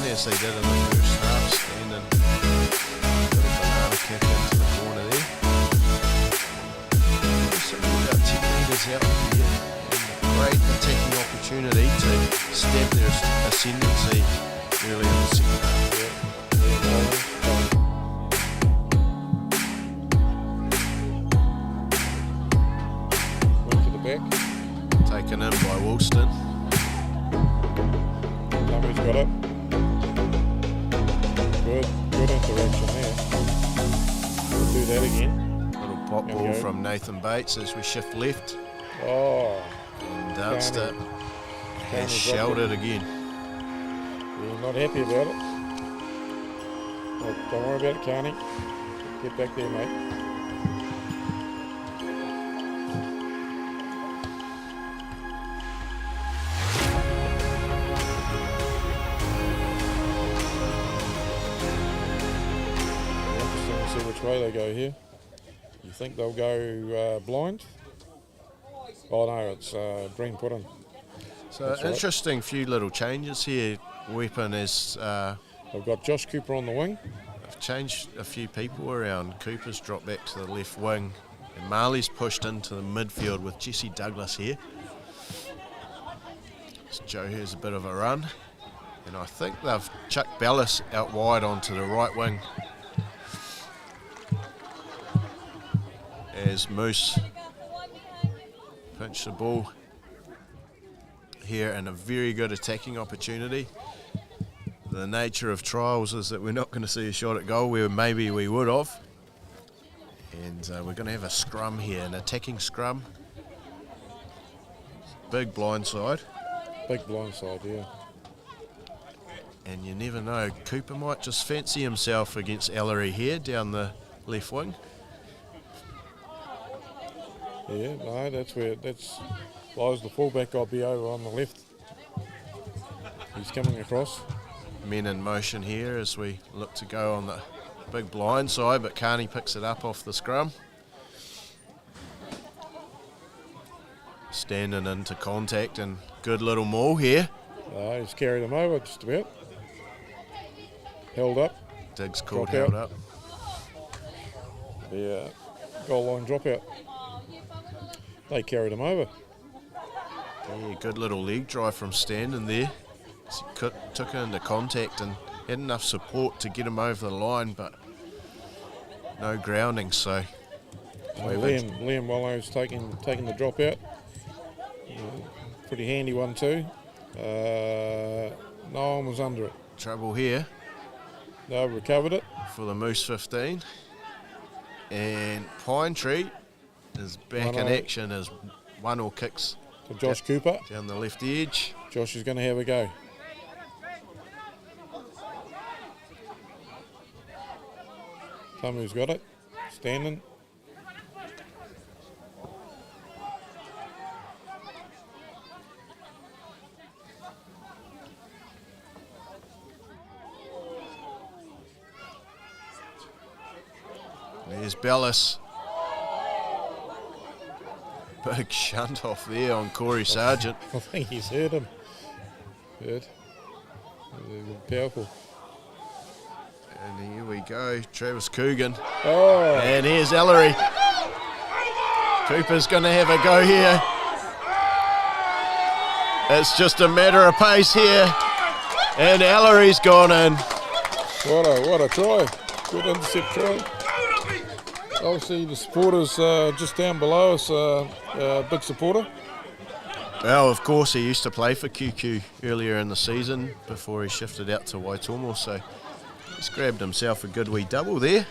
as they did in the first half, standing got a banana kick into the corner there. Sitting about 10 metres out here, and a great attacking opportunity to stamp their ascendancy early in the second half. Went to the back. Taken in by Woolston. Tommy's got it. Good interaction there. We'll do that again. Little pop ball from Nathan Bates as we shift left. Oh. And Dunster has shelled it again. You're not happy about it. Well, don't worry about it, Carney. Get back there, mate. Which way they go here? You think they'll go blind? Oh no, it's green pudding. So that's interesting right. few little changes here. Weapon is They've got Josh Cooper on the wing. they've changed a few people around. Cooper's dropped back to the left wing, and Marley's pushed into the midfield with Jesse Douglas here. So Joe has a bit of a run, and I think they've chucked Bellis out wide onto the right wing as Moose pinch the ball here, and a very good attacking opportunity. The nature of trials is that we're not going to see a shot at goal where maybe we would have. And And we're going to have a scrum here, an attacking scrum. Big blind side. Big blind side, yeah. And you never know, Cooper might just fancy himself against Ellery here down the left wing. Yeah, no, that's Lies the fullback. I'll be over on the left. He's coming across. Men in motion here as we look to go on the big blind side, but Carney picks it up off the scrum. Standing into contact and good little maul here. He's carried him over just about. Held up. Diggs called Drop held out. up. Yeah, goal line dropout. They carried him over. Yeah, good little leg drive from Standing there. He took it into contact and had enough support to get him over the line, but no grounding, so... Liam Wallows taking the drop out. Pretty handy one too. No one was under it. Trouble here They recovered it. for the Moose 15. And Pine Tree is back in action as 1-1 kicks For Josh Cooper. down the left edge. Josh is going to have a go. Tamu's got it. Standing. There's Bellis. Big shunt off there on Corey Sargent. I think he's hurt him. Good. Powerful. And here we go, Travis Coogan. Oh, And here's Ellery. Cooper's going to have a go here. It's just a matter of pace here. And Ellery's gone in. what a try. Good intercept try. Obviously the supporters just down below us, big supporter. Well, of course, he used to play for QQ earlier in the season before he shifted out to Waitomo, so he's grabbed himself a good wee double there.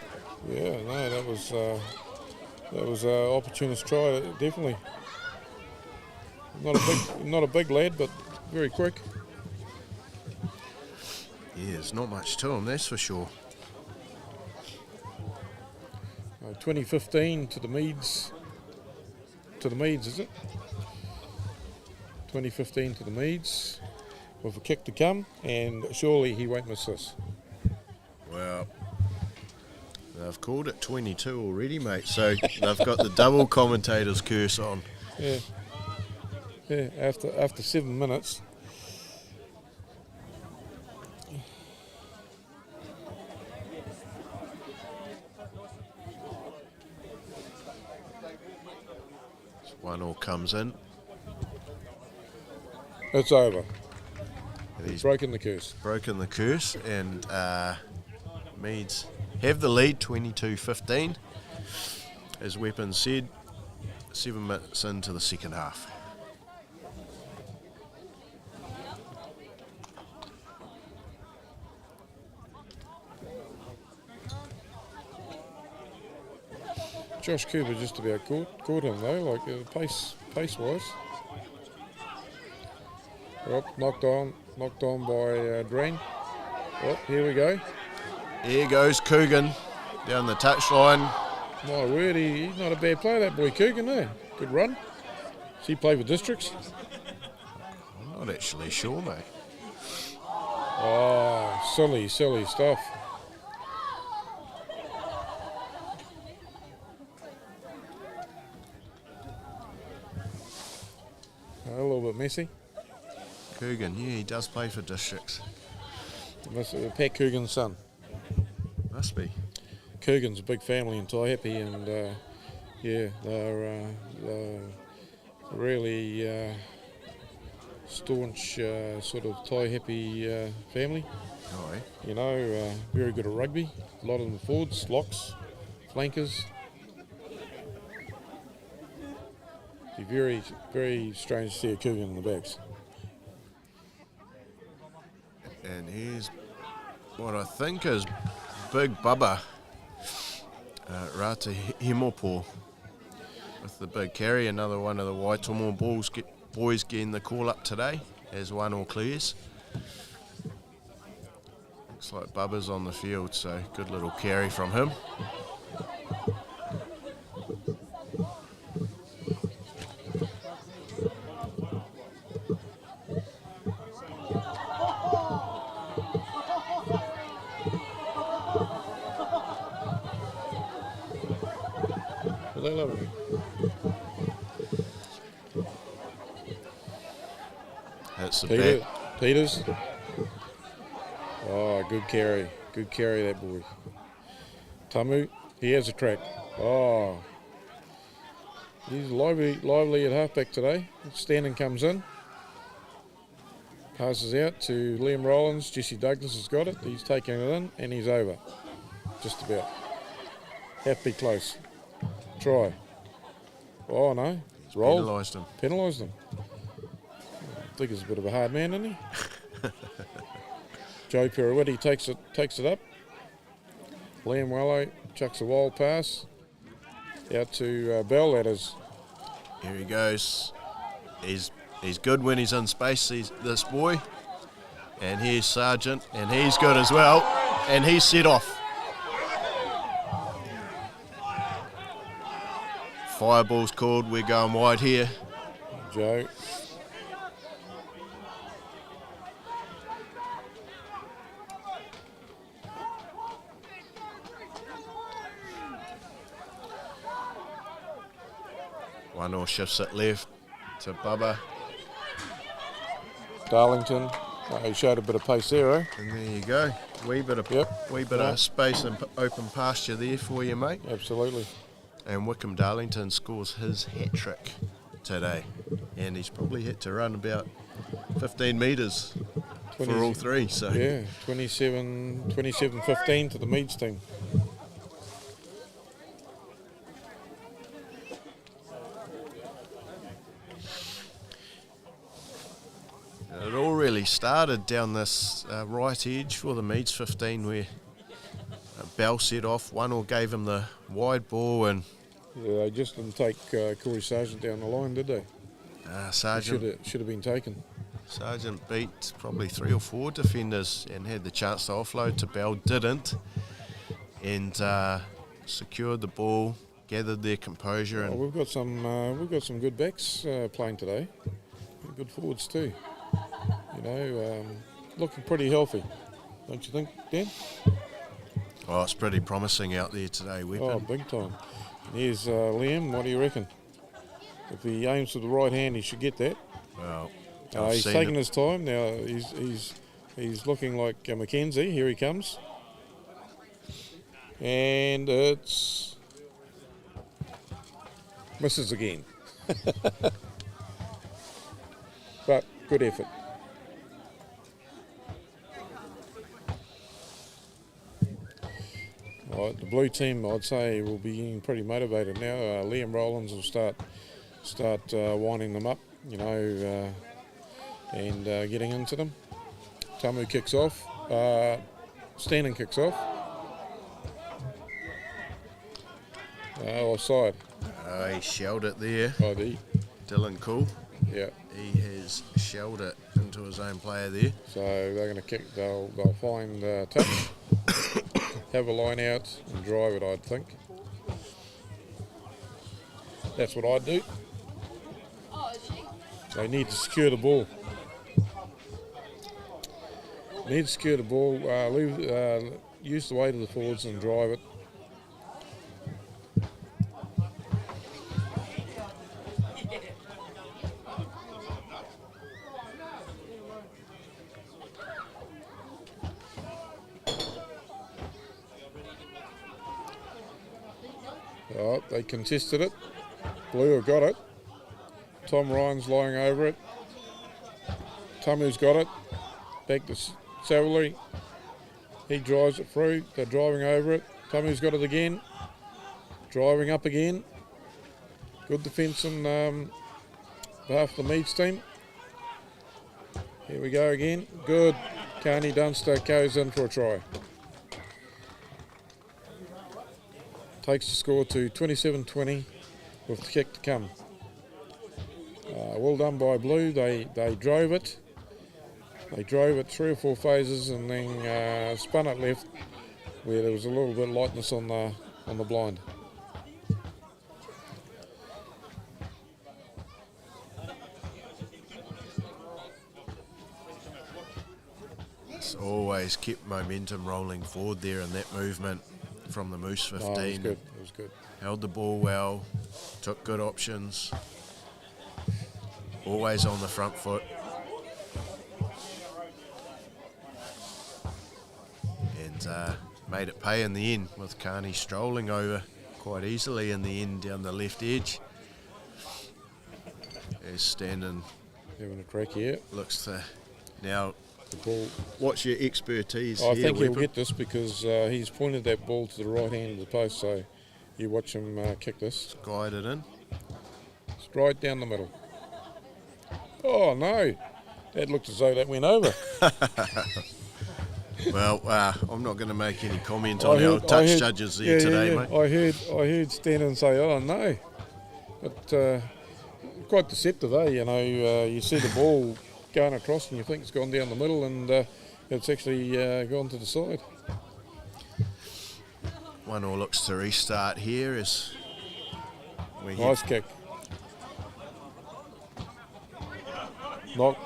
Yeah, no, that was an opportunist try, definitely. Not a big lad, but very quick. Yeah, there's not much to him, that's for sure. 2015 to the Meads. To the Meads, is it? 2015 to the Meads with a kick to come, and surely he won't miss this. Well, they've called it 22 already, mate, so they've got the double commentator's curse on. Yeah. Yeah, after 7 minutes. One all comes in. It's over. And he's Broken the curse. broken the curse, and Meads have the lead 22-15. As Weapon said, 7 minutes into the second half. Josh Cooper just about caught him though, like pace wise. Oh, knocked on by Drain. Oh, here we go. Here goes Coogan down the touchline. My word, he's not a bad player, that boy Coogan, eh? Good run. Does he play with districts? I'm not actually sure, mate. Oh, silly stuff. A little bit messy. Coogan, yeah, he does play for districts. Pat Coogan's son. Must be. Coogan's a big family in Taihape, and yeah, they're really staunch sort of Taihape family. Oh, eh? You know, very good at rugby. A lot of them forwards, locks, flankers. Be very, very strange to see a Coogan in the backs. And here's what I think is Big Bubba. Rata Himopo with the big carry. Another one of the Waitomo boys getting the call up today as 1 clears. Looks like Bubba's on the field, so good little carry from him. Well, they love me. That's the back. Peters. Oh, good carry. Good carry, that boy. Tamu, he has a track. Oh. He's lively at halfback today. Standing comes in. Passes out to Liam Rollins. Jesse Douglas has got it. He's taking it in and he's over. Just about. Have to be close. Try. Oh no. He's penalised him. Penalised him. I think he's a bit of a hard man, isn't he? Joe Pirouetti takes it up. Liam Wello chucks a wild pass out to Bell. That is. Here he goes. He's good when he's in space, this boy. And here's Sargent, and he's good as well. And he's set off. Fireball's called. We're going wide here. Joe. One all shifts it left to Bubba. Darlington. Oh, he showed a bit of pace there, eh? And there you go. Wee bit of space and open pasture there for you, mate. Absolutely. And Wickham Darlington scores his hat trick today. And he's probably had to run about 15 metres for all three. So yeah, 27-15 to the Meads team. It all really started down this right edge for the Meads 15 where Bell set off. 1 gave him the wide ball and... Yeah, they just didn't take Corey Sargent down the line, did they? Sargent should have been taken. Sargent beat probably 3 or 4 defenders and had the chance to offload to Bell, didn't, and secured the ball, gathered their composure. And we've got some good backs playing today, good forwards too. You know, looking pretty healthy, don't you think, Dan? Oh, it's pretty promising out there today, Weapon. Oh, big time. And here's Liam. What do you reckon? If he aims with the right hand, he should get that. Well, he's taking his time now. He's looking like Mackenzie. Here he comes, and it's misses again. But good effort. Right, the blue team, I'd say, will be getting pretty motivated now. Liam Rollins will start winding them up, you know, and getting into them. Tamu kicks off. Standing kicks off. Offside. He shelled it there. Oh, Dylan Cool. Yeah. He has shelled it into his own player there. So they're going to kick. They'll find touch. Have a line out and drive it, I'd think. That's what I'd do. They need to secure the ball. Use the weight of the forwards and drive it. Oh, they contested it. Blue have got it. Tom Ryan's lying over it. Tamu's got it. Back to Savillery. He drives it through. They're driving over it. Tamu's got it again. Driving up again. Good defence on behalf of the Meads team. Here we go again. Good. Carney Dunster goes in for a try. takes the score to 27-20 with the kick to come. Well done by Blue. They drove it. They drove it 3 or 4 phases and then spun it left where there was a little bit of lightness on the blind. It's always kept momentum rolling forward there in that movement from the Moose 15. No, it was good. It was good. Held the ball well, took good options, always on the front foot. And made it pay in the end with Carney strolling over quite easily in the end down the left edge. As Standing having a crack here. Looks to now. The ball. What's your expertise I here, think he'll Weapon? get this because he's pointed that ball to the right hand of the post, so you watch him kick this. Guide it in. Straight down the middle. Oh no, that looked as though that went over. Well, I'm not going to make any comment on our touch judges there today, mate. I heard Standing say, "Oh no," but quite deceptive, eh? You know, you see the ball going across and you think it's gone down the middle, and it's actually gone to the side. 1-1 looks to restart here as we Nice kick. Knock.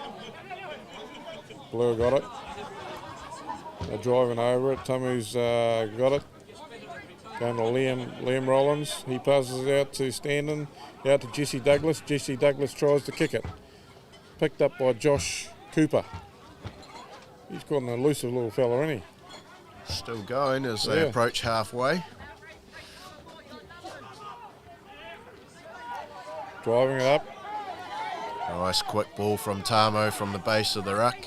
Blue got it. They're driving over it. Tamu's got it. Going to Liam Rollins. He passes it out to Standing. Out to Jesse Douglas. Jesse Douglas tries to kick it. Picked up by Josh Cooper. He's got an elusive little fella, isn't he? Still going as they approach halfway. Driving it up. Nice quick ball from Tamo from the base of the ruck.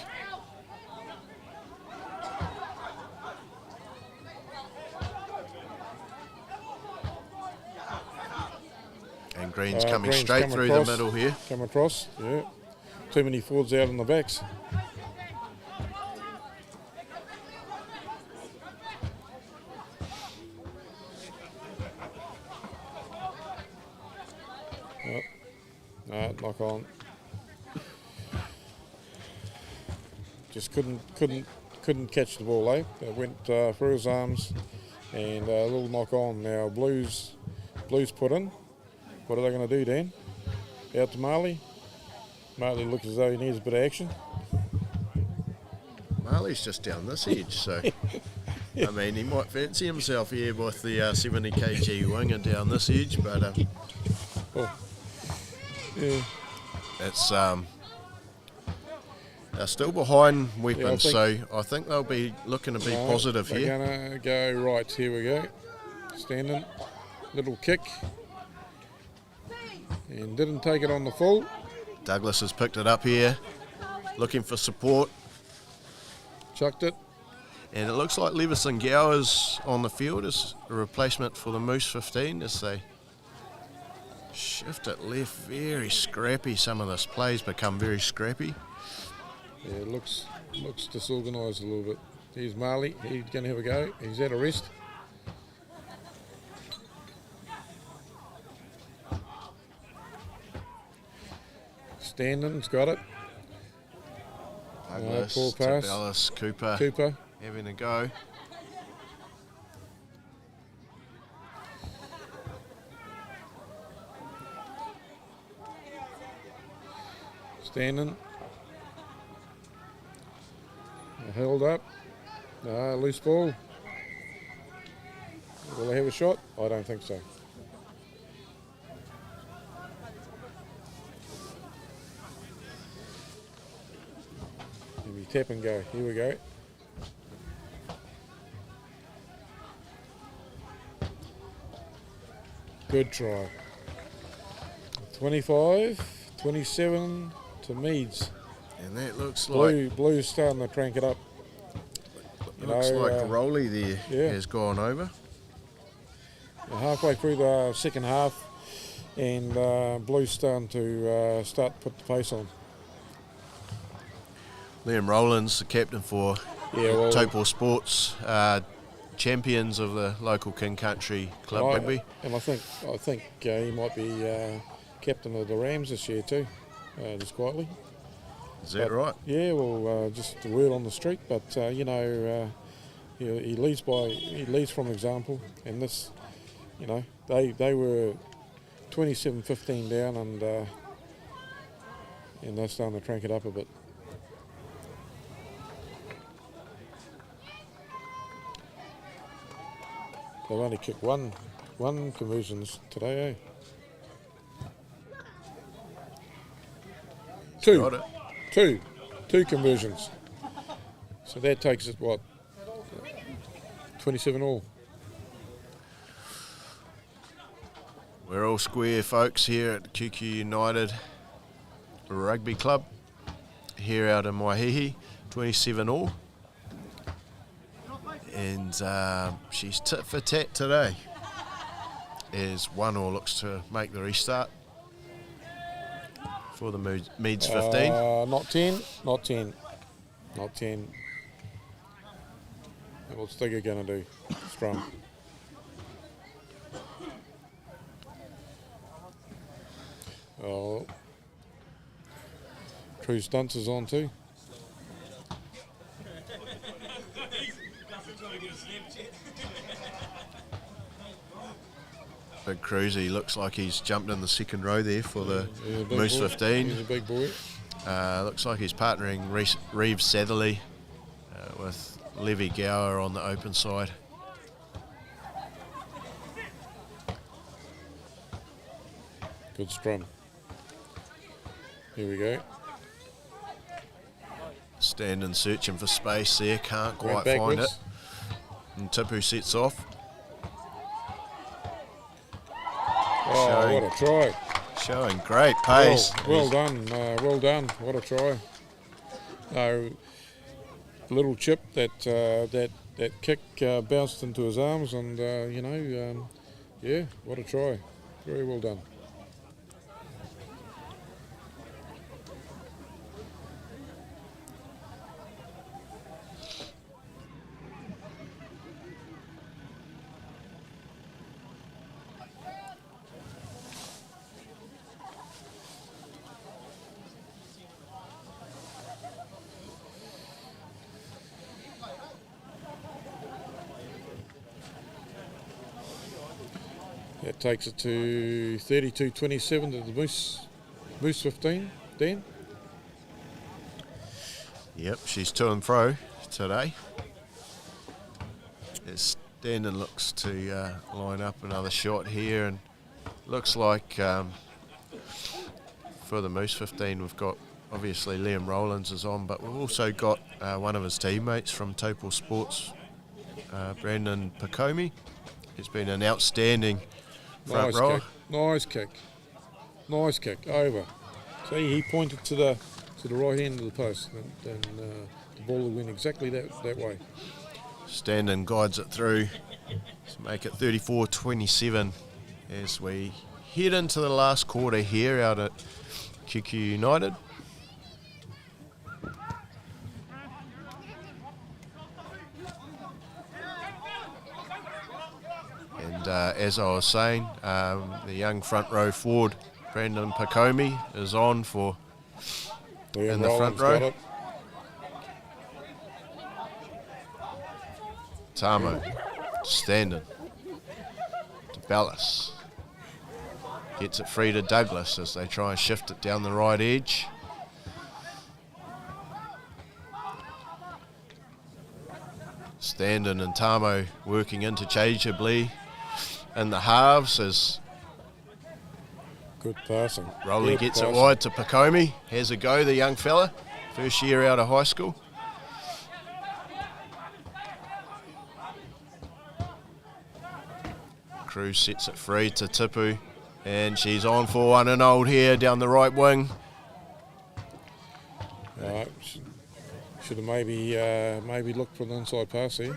And Green's coming straight through the middle here. Come across, yeah. Too many forwards out on the backs. Knock on. Just couldn't catch the ball, eh? It went through his arms, and a little knock on. Now Blues put in. What are they going to do, Dan? Out to Marley. Marley looks as though he needs a bit of action. Marley's just down this edge, so I mean he might fancy himself here with the 70 kg winger down this edge, but yeah. It's they're still behind Weapon, yeah, I think they'll be looking to be positive here. They're going to go right. Here we go. Standing, little kick, and didn't take it on the full. Douglas has picked it up here, looking for support. Chucked it. And it looks like Leverson Gower's on the field as a replacement for the Moose 15 as they shift it left. Very scrappy. Some of this plays become very scrappy. Yeah, it looks disorganised a little bit. Here's Marley. He's going to have a go. He's at a rest. Standing's got it. Douglas, poor pass. Tabellis, Cooper having a go. Standing. Held up. Loose ball. Will they have a shot? I don't think so. Maybe tap and go. Here we go. Good try. 25-27 to Meads. And that looks like Blue's starting to crank it up. Looks like Rowley there has gone over. Halfway through the second half, and Blue's starting to put the pace on. Liam Rowlands, the captain for Taupo Sports, champions of the local King Country Club Rugby. And I think he might be captain of the Rams this year too, just quietly. Is that right? Yeah, well, just the word on the street, but he leads from example, and this, they were 27-15 down, and they're starting to crank it up a bit. They've only kicked one conversions today, eh? Two conversions. So that takes it, 27 all. We're all square folks here at KCRU United Rugby Club here out in Mahiihi, 27 all. And she's tit for tat today as 1 all looks to make the restart for the Meads 15. Not 10. And what's Digger going to do? Scrum. Oh. True Stunts is on too. Big Cruzy looks like he's jumped in the second row there for the Moose boy. 15. He's a big boy. Looks like he's partnering Reeves Satherley with Levy Gower on the open side. Good scrum. Here we go. Standing searching for space there, can't quite Went find backwards. it. And Tipu sets off. Oh, what a try. Showing great pace. Well done. What a try. Little chip that kick bounced into his arms, and yeah, what a try. Very well done. That takes it to 32-27 to the Moose 15, Dan. Yep, she's to and fro today. As Standon looks to line up another shot here, and looks like for the Moose 15 we've got obviously Liam Rowlands is on, but we've also got one of his teammates from Topol Sports, Brandon Pacomi. He's been an outstanding front rower. Nice kick over. See, he pointed to the right hand of the post, and the ball went exactly that way. Standon guides it through to make it 34-27 as we head into the last quarter here out at KCRU United. And as I was saying, the young front row forward, Brandon Pacomi, is on for in the front row. Tamo, Standon, to Bellis. Gets it free to Douglas as they try and shift it down the right edge. Standon and Tamo working interchangeably in the halves as good passing. Rowley gets it wide to Pacomi. Has a go, the young fella. First year out of high school. Cruz sets it free to Tipu. And she's on for one and old here down the right wing. Should have maybe looked for an inside pass here.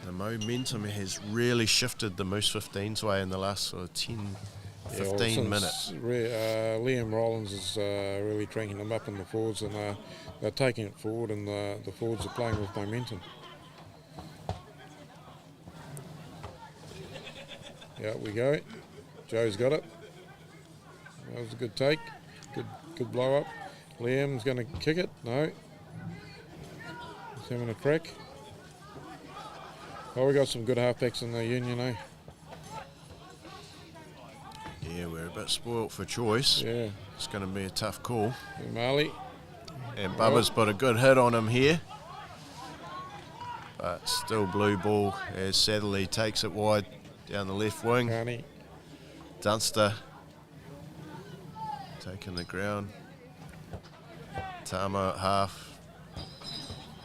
The momentum has really shifted the Moose 15's way in the last 10, 15 minutes. Liam Rollins is really cranking them up in the forwards, and they're taking it forward, and the forwards are playing with momentum. Yeah, we go. Joe's got it. That was a good take. Good blow up. Liam's going to kick it. No. He's having a crack. Oh, we got some good halfbacks in the union, eh? Yeah, we're a bit spoilt for choice. Yeah. It's going to be a tough call. And Marley. And Bubba's put a good hit on him here. But still blue ball as Satherley takes it wide down the left wing. Carney. Dunster taking the ground. Tamo at half.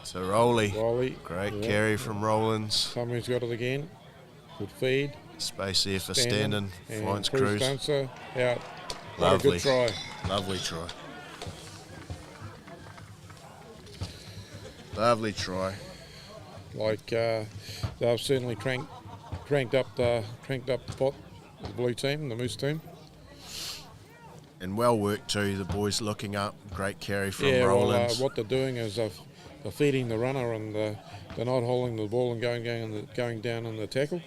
To Rowley. Great carry from Rollins. Tommy's got it again. Good feed. Space there for Standen. Finds Cruz. Dunster out. Lovely. Good try. Lovely try. Lovely try. Like they've certainly cranked up the pot. The blue team, the Moose team. And well worked too. The boys looking up. Great carry from Well, Rollins. what they're doing is they're feeding the runner, and they're not holding the ball and going down in the tackle.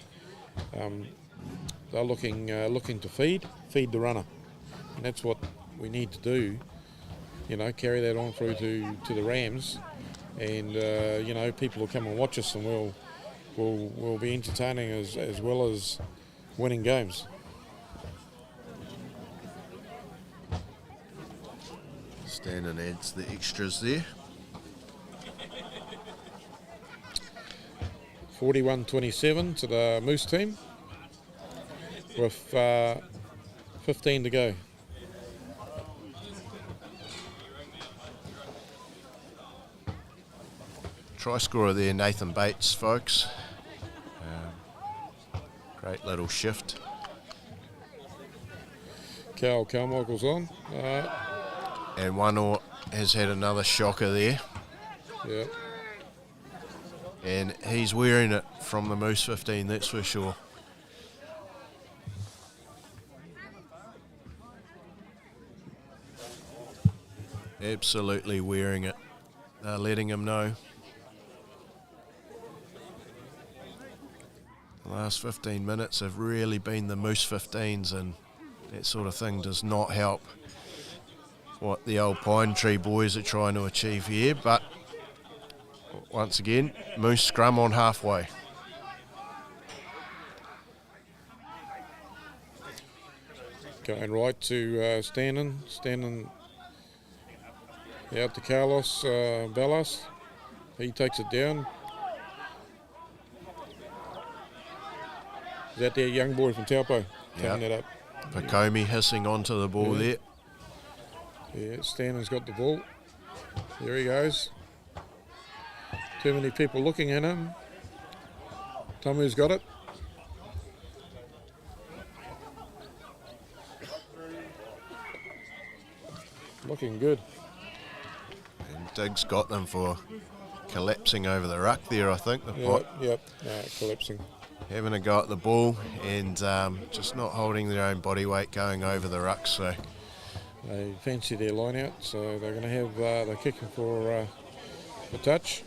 They're looking to feed the runner, and that's what we need to do. Carry that on through to the Rams, and people will come and watch us, and we'll be entertaining as well as winning games. Standen adds the extras there. 41-27 to the Moose team with 15 to go. Try scorer there, Nathan Bates, folks. Great little shift. Cal Carmichael's on. And One has had another shocker there. Yeah. And he's wearing it from the Moose 15, that's for sure. Absolutely wearing it. They're letting him know. The last 15 minutes have really been the Moose 15s, and that sort of thing does not help what the old Pine Tree boys are trying to achieve here. But once again, Moose scrum on halfway. Going right to Standen. Standen out to Carlos Bellas. He takes it down. Is that their young boy from Taupo? Coming that up. Pacomi hissing onto the ball there. Yeah, Standen's got the ball. There he goes. Too many people looking at him. Tommy's got it. Looking good. And Diggs got them for collapsing over the ruck there, I think. Yep, collapsing. Having a go at the ball and just not holding their own body weight going over the ruck. So they fancy their line out, so they're going to have they're kicking for a touch.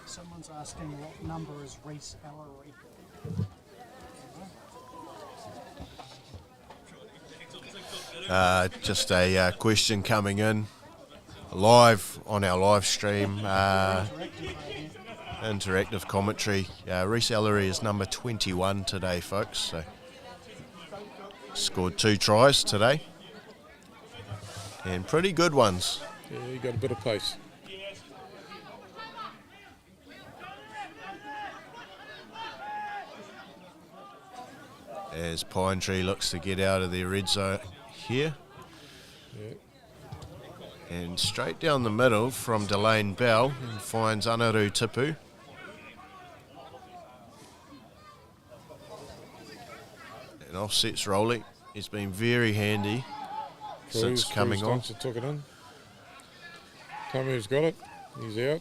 Someone's asking what number is Reese Ellery. Just a question coming in live on our live stream. Interactive commentary. Reese Ellery is number 21 today, folks. So scored 2 tries today, and pretty good ones. Yeah, he got a bit of pace. As Pine Tree looks to get out of their red zone here. Yeah. And straight down the middle from Delane Bell and finds Anaru Tipu. And offsets Rowley. He's been very handy since coming on. Took it in. Tommy's got it. He's out.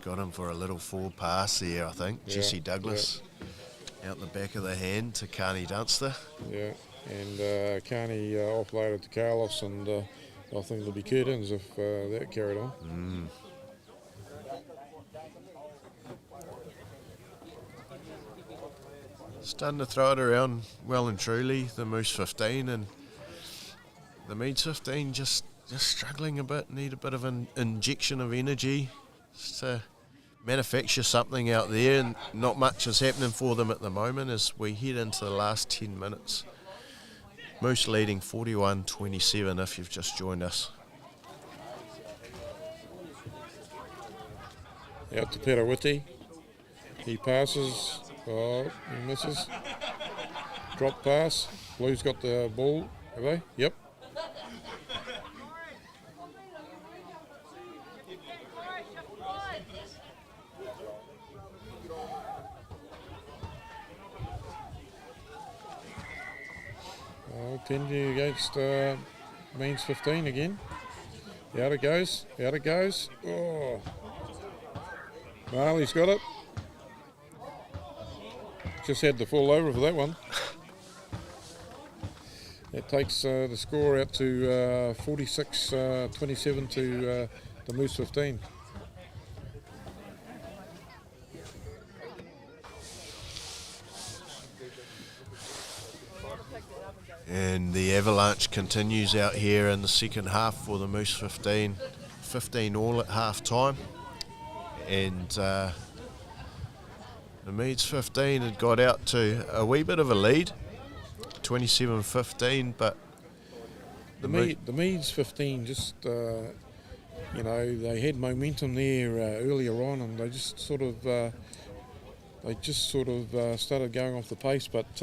got him for a little forward pass there, I think. Yeah, Jesse Douglas out the back of the hand to Carney Dunster. Yeah, and Carney offloaded to Carlos, and I think there'll be curtains if that carried on. Starting to throw it around well and truly, the Moose 15, and the Meads 15 just struggling a bit, need a bit of an injection of energy just to manufacture something out there, and not much is happening for them at the moment as we head into the last 10 minutes. Moose leading 41-27 if you've just joined us. Out to Perawiti. He passes. Oh, he misses. Drop pass. Blues got the ball, have they? Yep. Tenji against Means 15 again. Out it goes. Out it goes. Oh. Marley's got it. Just had the fall over for that one. That takes the score out to 46-27 to the Moose 15. And the avalanche continues out here in the second half for the Moose 15. 15 all at half time. And the Meads 15 had got out to a wee bit of a lead, 27-15, but the Meads 15 just, you know, they had momentum there earlier on, and they just sort of started going off the pace, but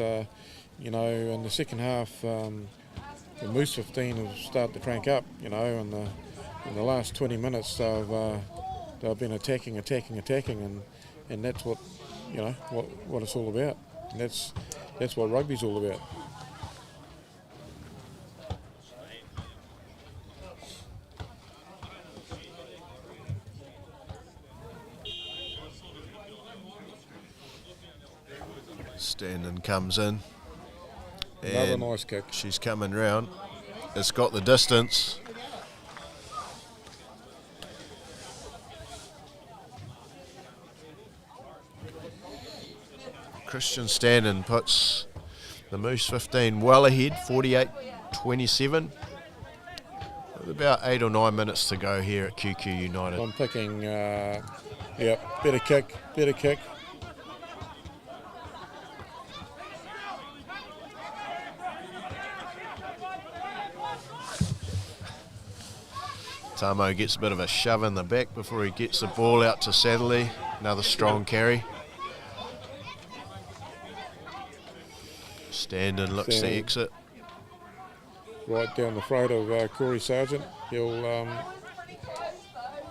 you know, in the second half, the Moose 15 have started to crank up, you know, and in the last 20 minutes they've been attacking, and that's what, you know, what it's all about. And that's what rugby's all about. Standen comes in. Another nice kick. She's coming round. It's got the distance. Christian Standen puts the Moose 15 well ahead, 48-27. With about 8 or 9 minutes to go here at QQ United. I'm picking, yeah, better kick. Tamo gets a bit of a shove in the back before he gets the ball out to Satherley. Another strong carry. Standen looks to exit. Right down the throat of Corey Sargent. He'll, yeah,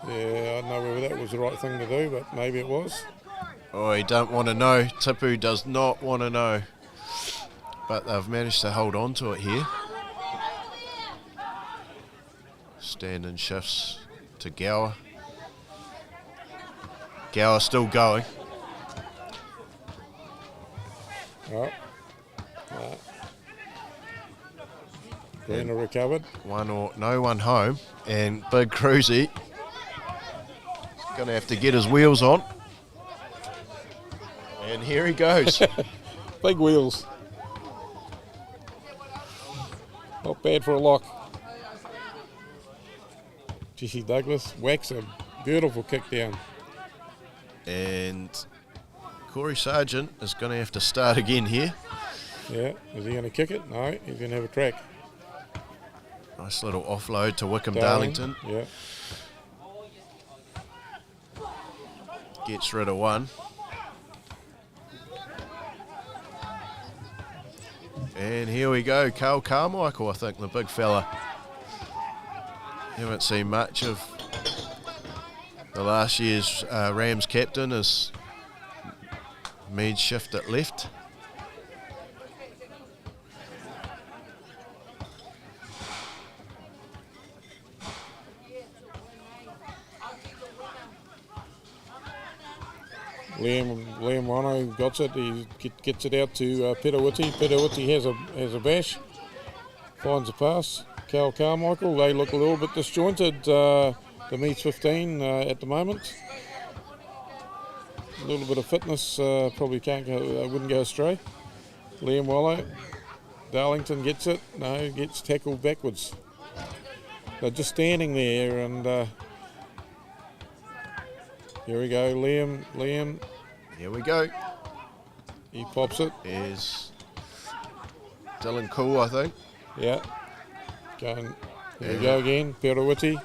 I don't know whether that was the right thing to do, but maybe it was. Oh, he don't want to know. Tipu does not want to know. But they've managed to hold on to it here. Standen shifts to Gower. Gower still going. Oh. Greener recovered. No one home. And Big Cruzy is going to have to get his wheels on. And here he goes. Big wheels. Not bad for a lock. Jesse Douglas whacks a beautiful kick down. And Corey Sargent is going to have to start again here. Yeah, is he going to kick it? No, he's going to have a crack. Nice little offload to Wickham Darlington. Yeah. Gets rid of one. And here we go, Carl Carmichael, I think, the big fella. Haven't seen much of the last year's Rams captain as Meads shift at left. Liam Rhino got it. He gets it out to Petawiti. Petawiti has a bash. Finds a pass. Cal Carmichael. They look a little bit disjointed. The Meads 15 at the moment. A little bit of fitness. Probably wouldn't go astray. Liam Wallow. Darlington gets it. No, gets tackled backwards. They're just standing there, and here we go. Liam. Here we go. He pops it. Is Dylan Cool, I think. Yeah. Here we go again. Perawiti.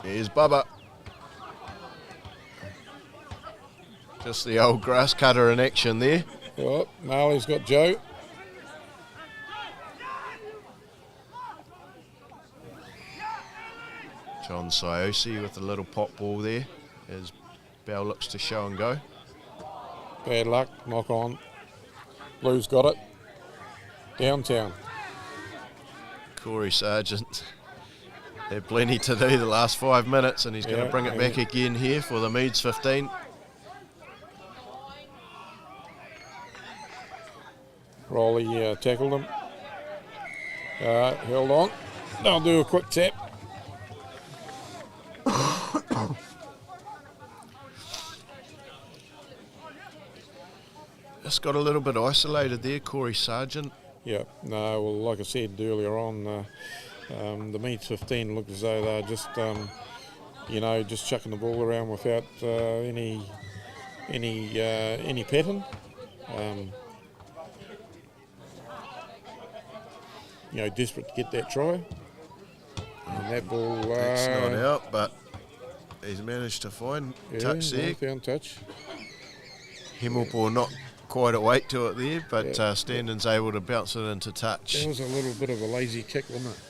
Here's Bubba. Just the old grass cutter in action there. Oh, Marley's got Joe. John Siosi with a little pop ball there as Bell looks to show and go. Bad luck, knock on. Blues got it. Downtown. Corey Sargent had plenty to do the last 5 minutes, and he's going to bring it back again here for the Meads 15. Rowley tackled him. Held on. They'll do a quick tap. Just got a little bit isolated there, Corey Sargent. Yeah, no, well, like I said earlier on, the Meads 15 looked as though they're just, just chucking the ball around without any pattern. Desperate to get that try. And that ball... That's not out, but he's managed to find touch there. Found touch. Himmelpaw not quite awake to it there, but Standon's able to bounce it into touch. That was a little bit of a lazy kick, wasn't it?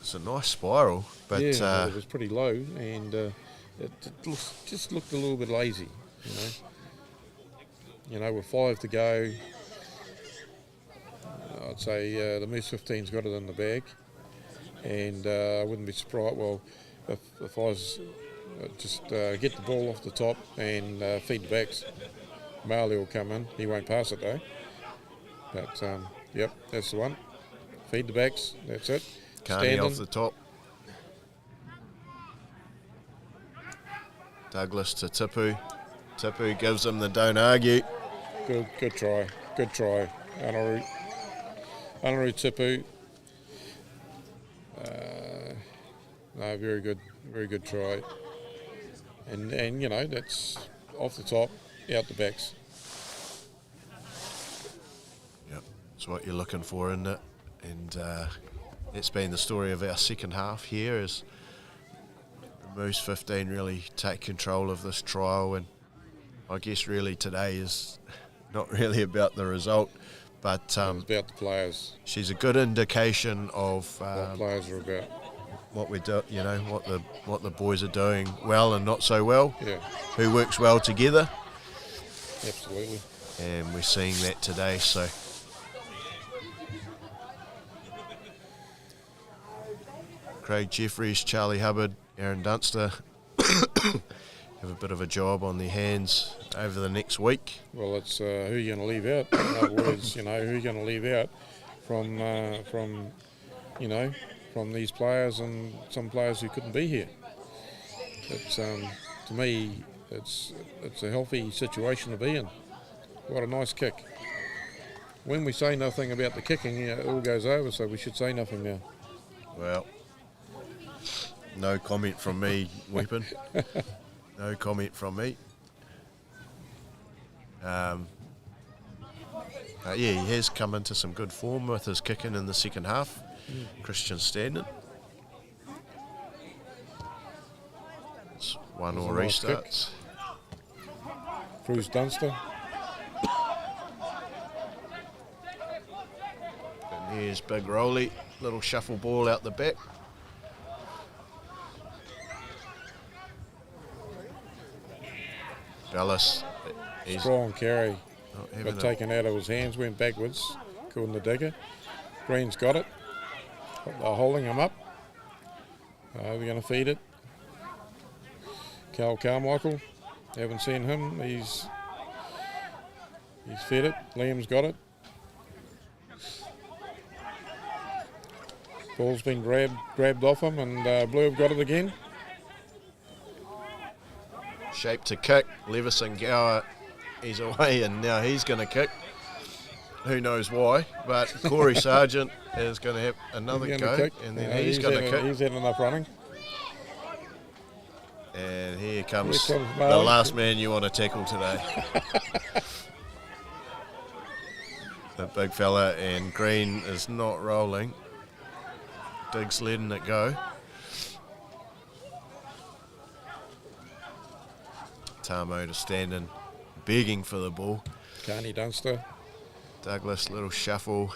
It's a nice spiral, but it was pretty low, and it just looked a little bit lazy, with 5 to go. I'd say the Moose 15's got it in the bag, and I wouldn't be surprised. Well, if I was just get the ball off the top and feed the backs, Marley will come in. He won't pass it though. But that's the one. Feed the backs. That's it. Carney off the top. Douglas to Tipu. Tipu gives him the don't argue. Good try. Good try. Anaru Tipu. No, very good try. And that's off the top, out the backs. Yep, that's what you're looking for, isn't it? And it's been the story of our second half here, as the Moose 15 really take control of this trial, and I guess really today is not really about the result, but it's about the players. She's a good indication of what players are about. What we do, what the boys are doing well and not so well. Yeah. Who works well together. Absolutely. And we're seeing that today. So Craig Jeffries, Charlie Hubbard, Aaron Dunster have a bit of a job on their hands over the next week. Well, it's who you're going to leave out. In other words, who you're going to leave out from these players and some players who couldn't be here. It's to me, it's a healthy situation to be in. What a nice kick. When we say nothing about the kicking, it all goes over, so we should say nothing now. Well, no comment from me, Weapon. No comment from me. He has come into some good form with his kicking in the second half. Christian Standon. It's one or restarts. Cruz Dunster. And here's Big Rowley. Little shuffle ball out the back. Bellis. Strong carry. Got taken out of his hands, went backwards. Couldn't the digger. Green's got it. They're holding him up. We're going to feed it. Cal Carmichael. Haven't seen him. He's fed it. Liam's got it. Ball's been grabbed off him, and Blue have got it again. Shape to kick. Leveson Gower, he's away, and now he's going to kick. Who knows why, but Corey Sargent is going to have another go, kick. and then he's going to kick. He's had enough running. And here comes Here the comes last man you want to tackle today. The big fella, and Green is not rolling. Diggs letting it go. Tamo to standing, begging for the ball. Carney Dunster. Douglas, little shuffle.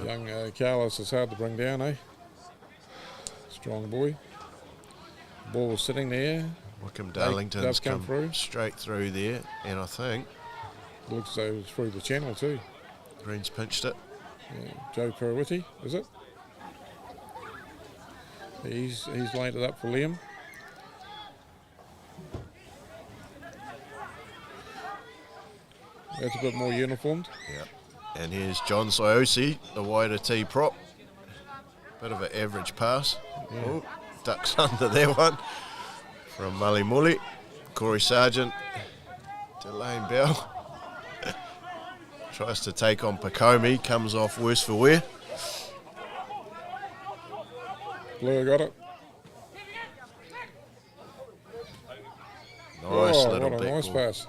Young Carlos is hard to bring down, eh? Strong boy. Ball was sitting there. Wickham Darlington's does come come through. straight through there, and I think Looks as though it's through the channel too. Green's pinched it. Yeah. Joe Perawiti, is it? He's laid it up for Liam. That's a bit more uniformed. Yeah. And here's John Siosi, the wider tee prop. Bit of an average pass. Yeah. Oh, ducks under that one from Mali Muli. Corey Sargent to Lane Bell. Tries to take on Pacomi, comes off worse for wear. Blue got it. Nice little what a back nice ball. pass.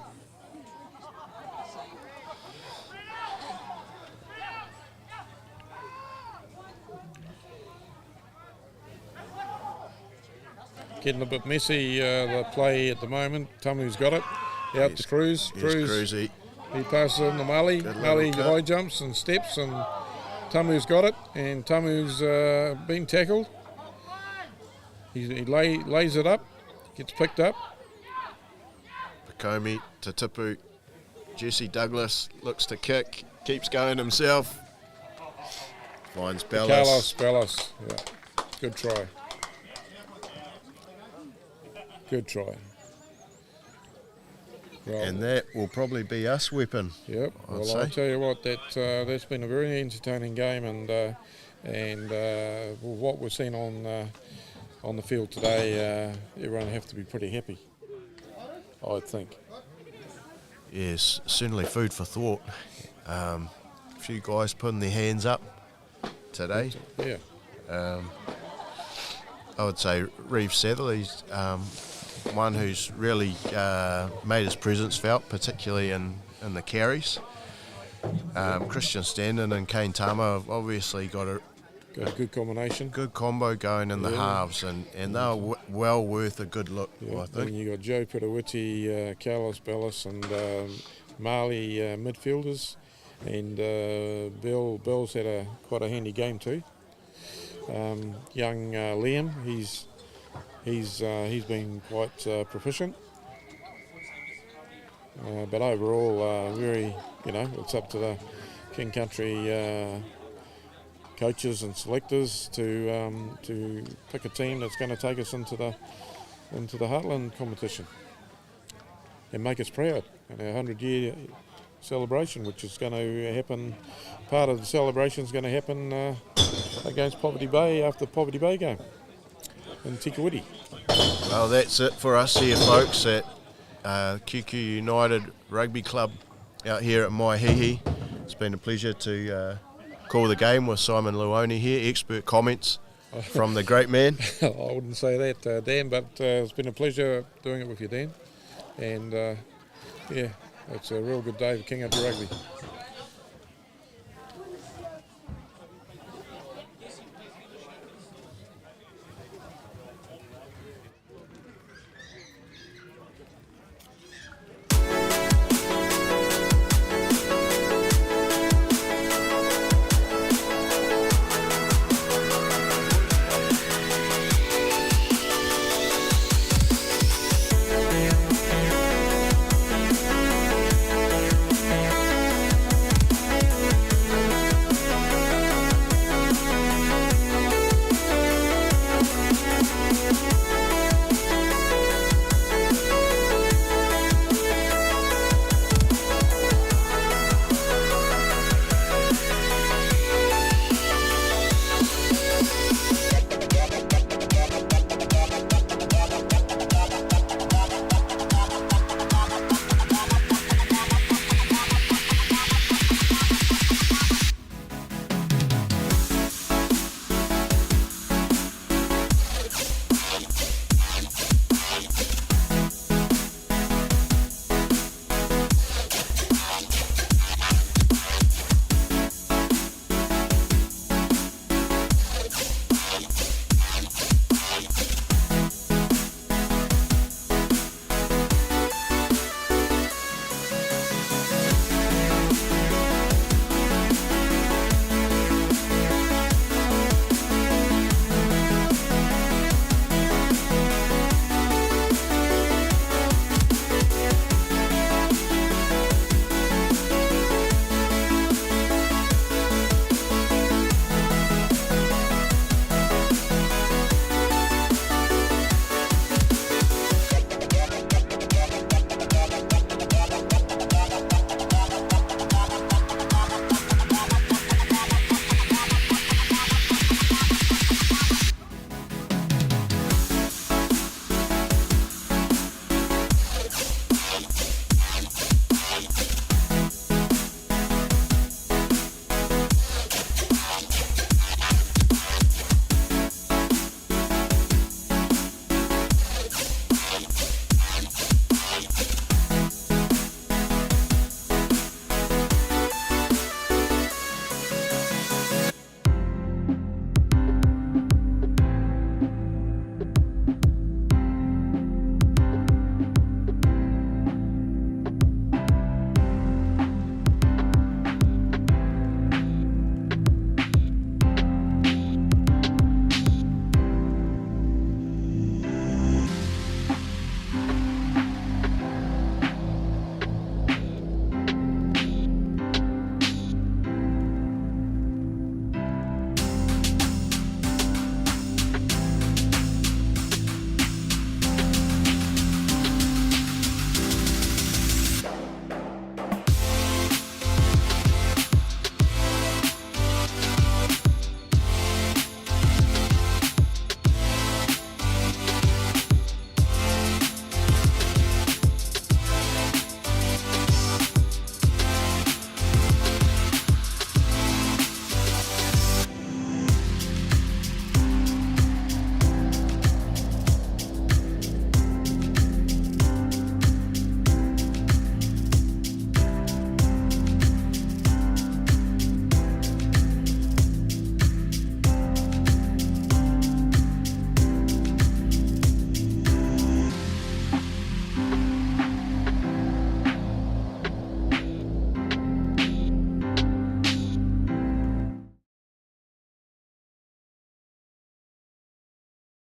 Getting a bit messy, the play at the moment. Tamu's got it. Out to Cruz. Here's Cruz. Cruzy. He passes it in to Mali. Good little Mali cut. high jumps and steps, and Tamu's got it. And Tamu's been tackled. He lays it up, gets picked up. Pacomi to Tipu. Jesse Douglas looks to kick, keeps going himself. Finds Bellis. Bellis. Yeah. Good try. Good try. Well, And that will probably be us weapon. yep. I'd Well, say. I'll tell you what, that's been a very entertaining game, and what we've seen on the field today, everyone have to be pretty happy, I think. Yes, certainly food for thought. A few guys putting their hands up today. Yeah. I would say Reeve Satherley's one who's really made his presence felt, particularly in the carries. Christian Standen and Kane Tama have obviously got a Good combination. good combo going in the halves, and they're well worth a good look, Yeah. I And think. you got Joe Perawiti, Carlos Bellis, and Marley midfielders, and Bell's had quite a handy game too. Young Liam, he's been quite proficient, but overall, very, it's up to the King Country coaches and selectors to pick a team that's going to take us into the Heartland competition and make us proud in our 100-year celebration, which is going to happen. Part of the celebration is going to happen against Poverty Bay after the Poverty Bay game in Tikawiti. Well, that's it for us here, folks, at QQ United Rugby Club out here at Mahiihi. It's been a pleasure to call the game with Simon Luoni here, expert comments from the great man. I wouldn't say that, Dan, but it's been a pleasure doing it with you, Dan. And, yeah, it's a real good day for King Country Rugby.